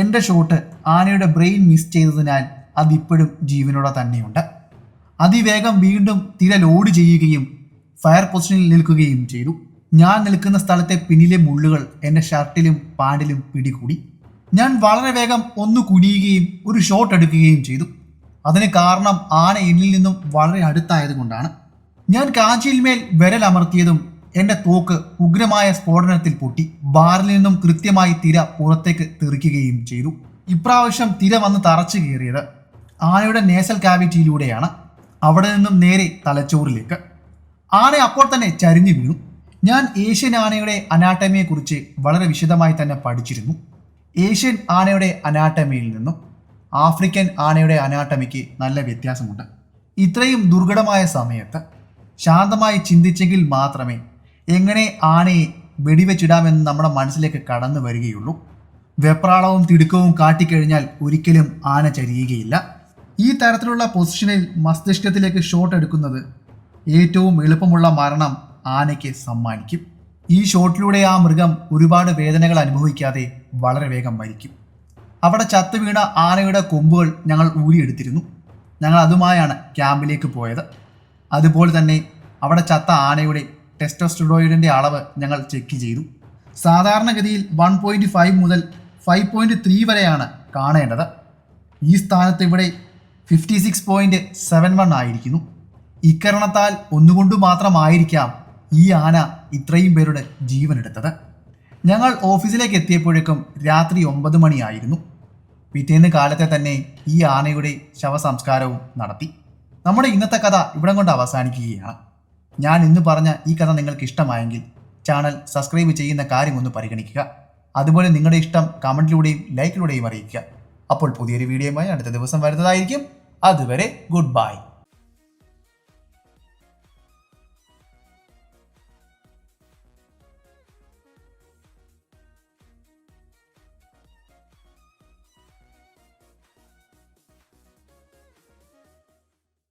എൻ്റെ ഷോട്ട് ആനയുടെ ബ്രെയിൻ മിസ് ചെയ്തതിനാൽ അതിപ്പോഴും ജീവനോടെ തന്നെയുണ്ട്. അതിവേഗം വീണ്ടും തിര ലോഡ് ചെയ്യുകയും ഫയർ പൊസിഷനിൽ നിൽക്കുകയും ചെയ്തു. ഞാൻ നിൽക്കുന്ന സ്ഥലത്തെ പിന്നിലെ മുള്ളുകൾ എൻ്റെ ഷർട്ടിലും പാൻറിലും പിടികൂടി. ഞാൻ വളരെ വേഗം ഒന്ന് കുനിയുകയും ഒരു ഷോട്ട് എടുക്കുകയും ചെയ്തു. അതിന് കാരണം ആന എന്നിൽ നിന്നും വളരെ അടുത്തായതുകൊണ്ടാണ്. ഞാൻ കാഞ്ചിയിന്മേൽ വിരലമർത്തിയതും എൻ്റെ തോക്ക് ഉഗ്രമായ സ്ഫോടനത്തിൽ പൊട്ടി. ബാറിൽ നിന്നും കൃത്യമായി തിര പുറത്തേക്ക് തെറിക്കുകയും ചെയ്തു. ഇപ്രാവശ്യം തിര വന്ന് തറച്ചു കയറിയത് ആനയുടെ നേസൽ കാവിറ്റിയിലൂടെയാണ്, അവിടെ നിന്നും നേരെ തലച്ചോറിലേക്ക്. ആന അപ്പോൾ തന്നെ ചരിഞ്ഞു വീണു. ഞാൻ ഏഷ്യൻ ആനയുടെ അനാട്ടമിയെക്കുറിച്ച് വളരെ വിശദമായി തന്നെ പഠിച്ചിരുന്നു. ഏഷ്യൻ ആനയുടെ അനാട്ടമിയിൽ നിന്നും ആഫ്രിക്കൻ ആനയുടെ അനാട്ടമിക്ക് നല്ല വ്യത്യാസമുണ്ട്. ഇത്രയും ദുർഘടമായ സമയത്ത് ശാന്തമായി ചിന്തിച്ചെങ്കിൽ മാത്രമേ എങ്ങനെ ആനയെ വെടിവെച്ചിടാമെന്ന് നമ്മുടെ മനസ്സിലേക്ക് കടന്നു വരികയുള്ളൂ. വെപ്രാളവും തിടുക്കവും കാട്ടിക്കഴിഞ്ഞാൽ ഒരിക്കലും ആന ചരിയുകയില്ല. ഈ തരത്തിലുള്ള പൊസിഷനിൽ മസ്തിഷ്കത്തിലേക്ക് ഷോട്ട് എടുക്കുന്നത് ഏറ്റവും എളുപ്പമുള്ള മരണം ആനയ്ക്ക് സമ്മാനിക്കും. ഈ ഷോട്ടിലൂടെ ആ മൃഗം ഒരുപാട് വേദനകൾ അനുഭവിക്കാതെ വളരെ വേഗം മരിക്കും. അവിടെ ചത്തു വീണ ആനയുടെ കൊമ്പുകൾ ഞങ്ങൾ ഊരിയെടുത്തിരുന്നു. ഞങ്ങൾ അതുമായാണ് ക്യാമ്പിലേക്ക് പോയത്. അതുപോലെ തന്നെ അവിടെ ചത്ത ആനയുടെ ടെസ്റ്റോസ്റ്റെറോയിഡിൻ്റെ അളവ് ഞങ്ങൾ ചെക്ക് ചെയ്തു. സാധാരണഗതിയിൽ 1.5 മുതൽ 5.3 വരെയാണ് കാണേണ്ടത്. ഈ സ്ഥാനത്ത് ഇവിടെ 56.71 ആയിരിക്കുന്നു. ഇക്കാരണത്താൽ ഒന്നുകൊണ്ട് മാത്രമായിരിക്കാം ഈ ആന ഇത്രയും പേരുടെ ജീവനെടുത്തത്. ഞങ്ങൾ ഓഫീസിലേക്ക് എത്തിയപ്പോഴേക്കും രാത്രി 9 മണിയായിരുന്നു. പിറ്റേന്ന് കാലത്തെ തന്നെ ഈ ആനയുടെ ശവസംസ്കാരവും നടത്തി. നമ്മുടെ ഇന്നത്തെ കഥ ഇവിടം കൊണ്ട് അവസാനിക്കുകയാണ്. ഞാൻ ഇന്ന് പറഞ്ഞ ഈ കഥ നിങ്ങൾക്ക് ഇഷ്ടമായെങ്കിൽ ചാനൽ സബ്സ്ക്രൈബ് ചെയ്യുന്ന കാര്യം ഒന്ന് പരിഗണിക്കുക. അതുപോലെ നിങ്ങളുടെ ഇഷ്ടം കമൻറ്റിലൂടെയും ലൈക്കിലൂടെയും അറിയിക്കുക. അപ്പോൾ പുതിയൊരു വീഡിയോയുമായി അടുത്ത ദിവസം വരുന്നതായിരിക്കും. അതുവരെ ഗുഡ് ബൈ.